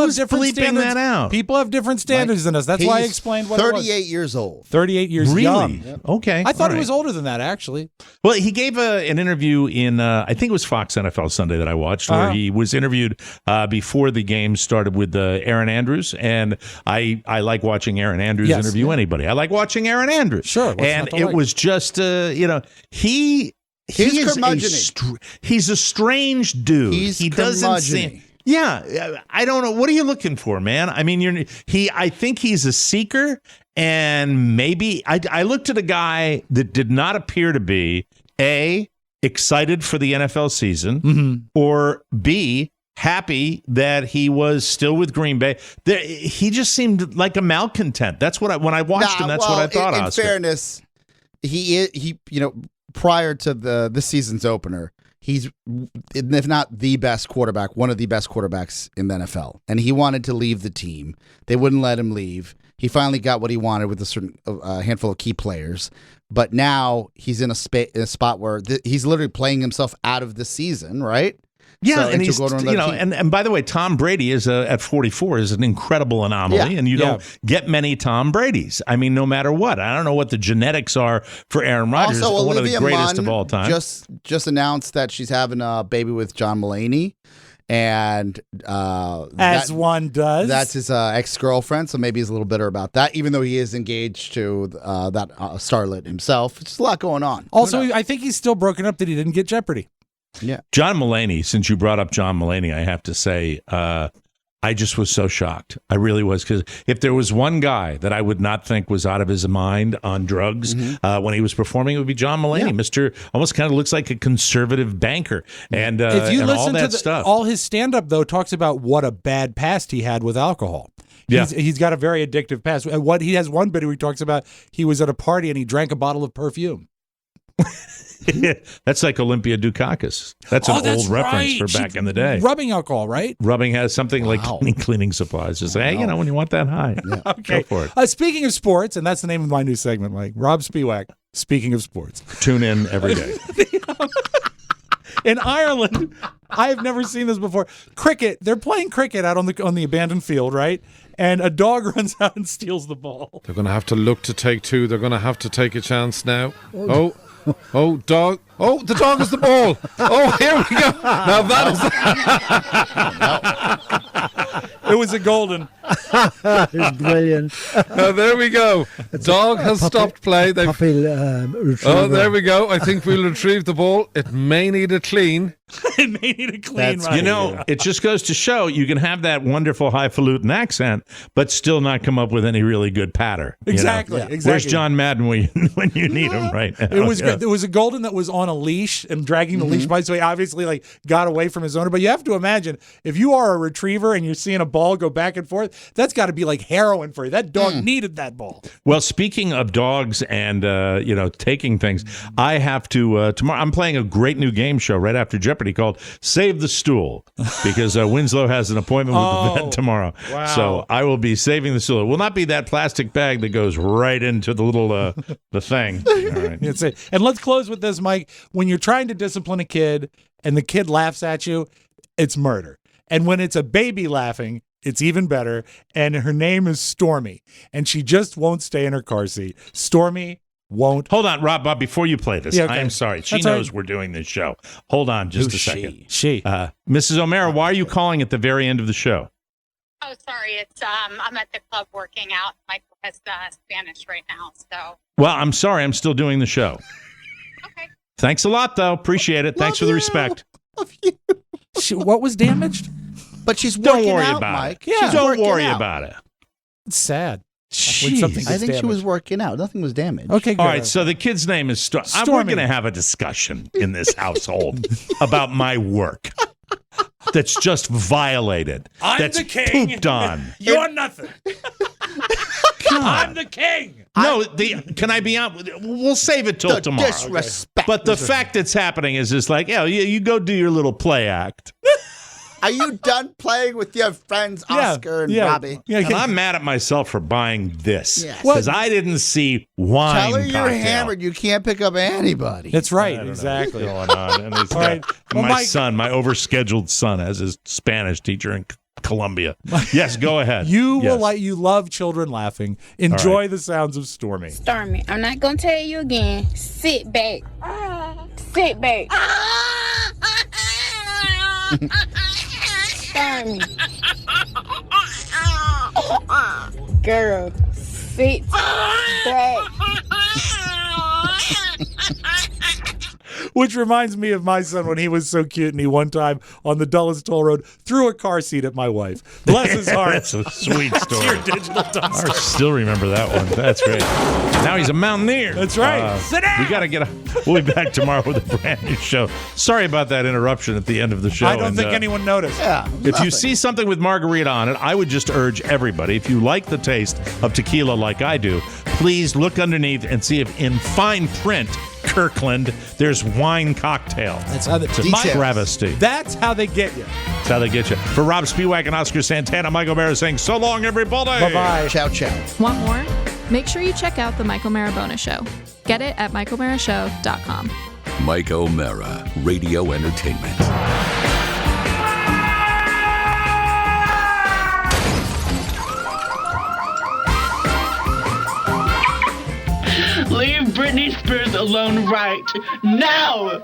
have who's different bleeping standards. that out? People have different standards than us. That's why I He's explained what it was. 38 years old. 38 years Really? young. Okay. I thought all he was right. older than that, actually. Well, he gave an interview in, I think it was Fox NFL Sunday that I watched, where he was interviewed before the game started with Aaron Andrews. And I like watching Aaron Andrews interview anybody. I like watching Aaron Andrews. Sure. what's And not to it like? was just, he's He's curmudgeon-y. he's a strange dude. He's he doesn't curmudgeon-y. seem. Yeah, I don't know. What are you looking for, man? I mean, I think he's a seeker, and maybe I looked at a guy that did not appear to be A, excited for the NFL season, or B, happy that he was still with Green Bay. He just seemed like a malcontent. That's what when I watched him, that's what I thought. In fairness, he prior to this season's opener, he's, if not the best quarterback, one of the best quarterbacks in the NFL. And he wanted to leave the team. They wouldn't let him leave. He finally got what he wanted with a certain handful of key players. But now he's in a spot where he's literally playing himself out of the season, right? Yeah, and he's, and by the way, Tom Brady is at 44 is an incredible anomaly, and you don't get many Tom Bradys. I mean, no matter what. I don't know what the genetics are for Aaron Rodgers, also, one Olivia of the greatest Munn of all time. Just announced that she's having a baby with John Mulaney, and one does. That's his ex-girlfriend, so maybe he's a little bitter about that, even though he is engaged to that starlet himself. It's just a lot going on. Also, I think he's still broken up that he didn't get Jeopardy. Yeah, John Mulaney, since you brought up John Mulaney, I have to say, I just was so shocked. I really was, because if there was one guy that I would not think was out of his mind on drugs when he was performing, it would be John Mulaney. Mr. Almost kind of looks like a conservative banker, and if you and listen all that to stuff. All his stand-up, though, talks about what a bad past he had with alcohol. He's got a very addictive past. He has one bit where he talks about he was at a party and he drank a bottle of perfume. That's like Olympia Dukakis. That's an old reference for back in the day. Rubbing alcohol, right? Rubbing has something like cleaning supplies. Just say, hey, when you want that high, okay. Go for it. Speaking of sports, and that's the name of my new segment, Mike, Rob Spiewak, speaking of sports. Tune in every day. In Ireland, I have never seen this before. Cricket, they're playing cricket out on the abandoned field, right? And a dog runs out and steals the ball. They're going to have to look to take two. They're going to have to take a chance now. Oh, dog. Oh, the dog is the ball. Oh, here we go. Now that is... It was a golden. It's brilliant. Now, there we go. Dog has stopped play. Oh, there we go. I think we'll retrieve the ball. It may need a clean. It may need a clean. Right. It just goes to show you can have that wonderful highfalutin accent, but still not come up with any really good patter. Exactly. Exactly. Where's John Madden when you need him right now? It was good. There was a golden that was on a leash and dragging the leash by, so he obviously got away from his owner. But you have to imagine, if you are a retriever and you're seeing a ball go back and forth, that's got to be like heroin for you. That dog needed that ball. Well, speaking of dogs and taking things, I have to tomorrow. I'm playing a great new game show right after Jeopardy called Save the Stool, because Winslow has an appointment with the vet tomorrow. Wow. So I will be saving the stool. It will not be that plastic bag that goes right into the little the thing. All right. That's it. And let's close with this, Mike. When you're trying to discipline a kid and the kid laughs at you, it's murder. And when it's a baby laughing, it's even better. And her name is Stormy, and she just won't stay in her car seat. Stormy won't. Hold on, Rob, before you play this, I am sorry. She That's knows right. we're doing this show. Hold on just Who's a second. She. Mrs. O'Mara, why are you calling at the very end of the show? Oh, sorry. It's I'm at the club working out. Michael has Spanish right now, so. Well, I'm sorry. I'm still doing the show. Okay. Thanks a lot, though. Appreciate it. Thanks for the respect. What was damaged? But she's Don't working worry out, about Mike. it. She's Don't working worry out. about it. It's sad. Jeez. I think she was working out. Nothing was damaged. Okay, good. All right, so the kid's name is Stormy. We're going to have a discussion in this household about my work that's just violated. That's the king. pooped on. You're nothing. I'm the king. No, can I be on? We'll save it till tomorrow. Disrespect. But the fact that's happening is just like, you go do your little play act. Are you done playing with your friends, Oscar and Robbie? And I'm mad at myself for buying this Yes. because I didn't see wine. Tell her you're cocktail. hammered. You can't pick up anybody. That's right. I don't know Exactly. what's going on. And All right. Well, my Mike- son, my overscheduled son, has his Spanish teacher in Colombia. Yes, go ahead. You Yes. will you love children laughing. Enjoy the sounds of Stormy. Stormy, I'm not gonna tell you again. Sit back. Sit back. Stormy. Girl, sit back. Which reminds me of my son when he was so cute and he one time on the Dulles Toll Road threw a car seat at my wife. Bless his heart. That's a sweet story. Your digital dumpster. I still remember that one. That's great. Now he's a mountaineer. That's right. Sit down. We got to get. We'll be back tomorrow with a brand new show. Sorry about that interruption at the end of the show. I don't think anyone noticed. Yeah. If you see something with margarita on it, I would just urge everybody, if you like the taste of tequila like I do, please look underneath and see if in fine print, Kirkland, there's wine cocktail. That's how it's a travesty. That's how they get you. That's how they get you. For Rob Spiewak and Oscar Santana, Mike O'Mara saying so long, everybody. Bye-bye. Ciao, ciao. Want more? Make sure you check out the Mike O'Mara Bonus Show. Get it at MikeO'MaraShow.com. Mike O'Mara, Radio Entertainment. Leave Britney Spears alone right now!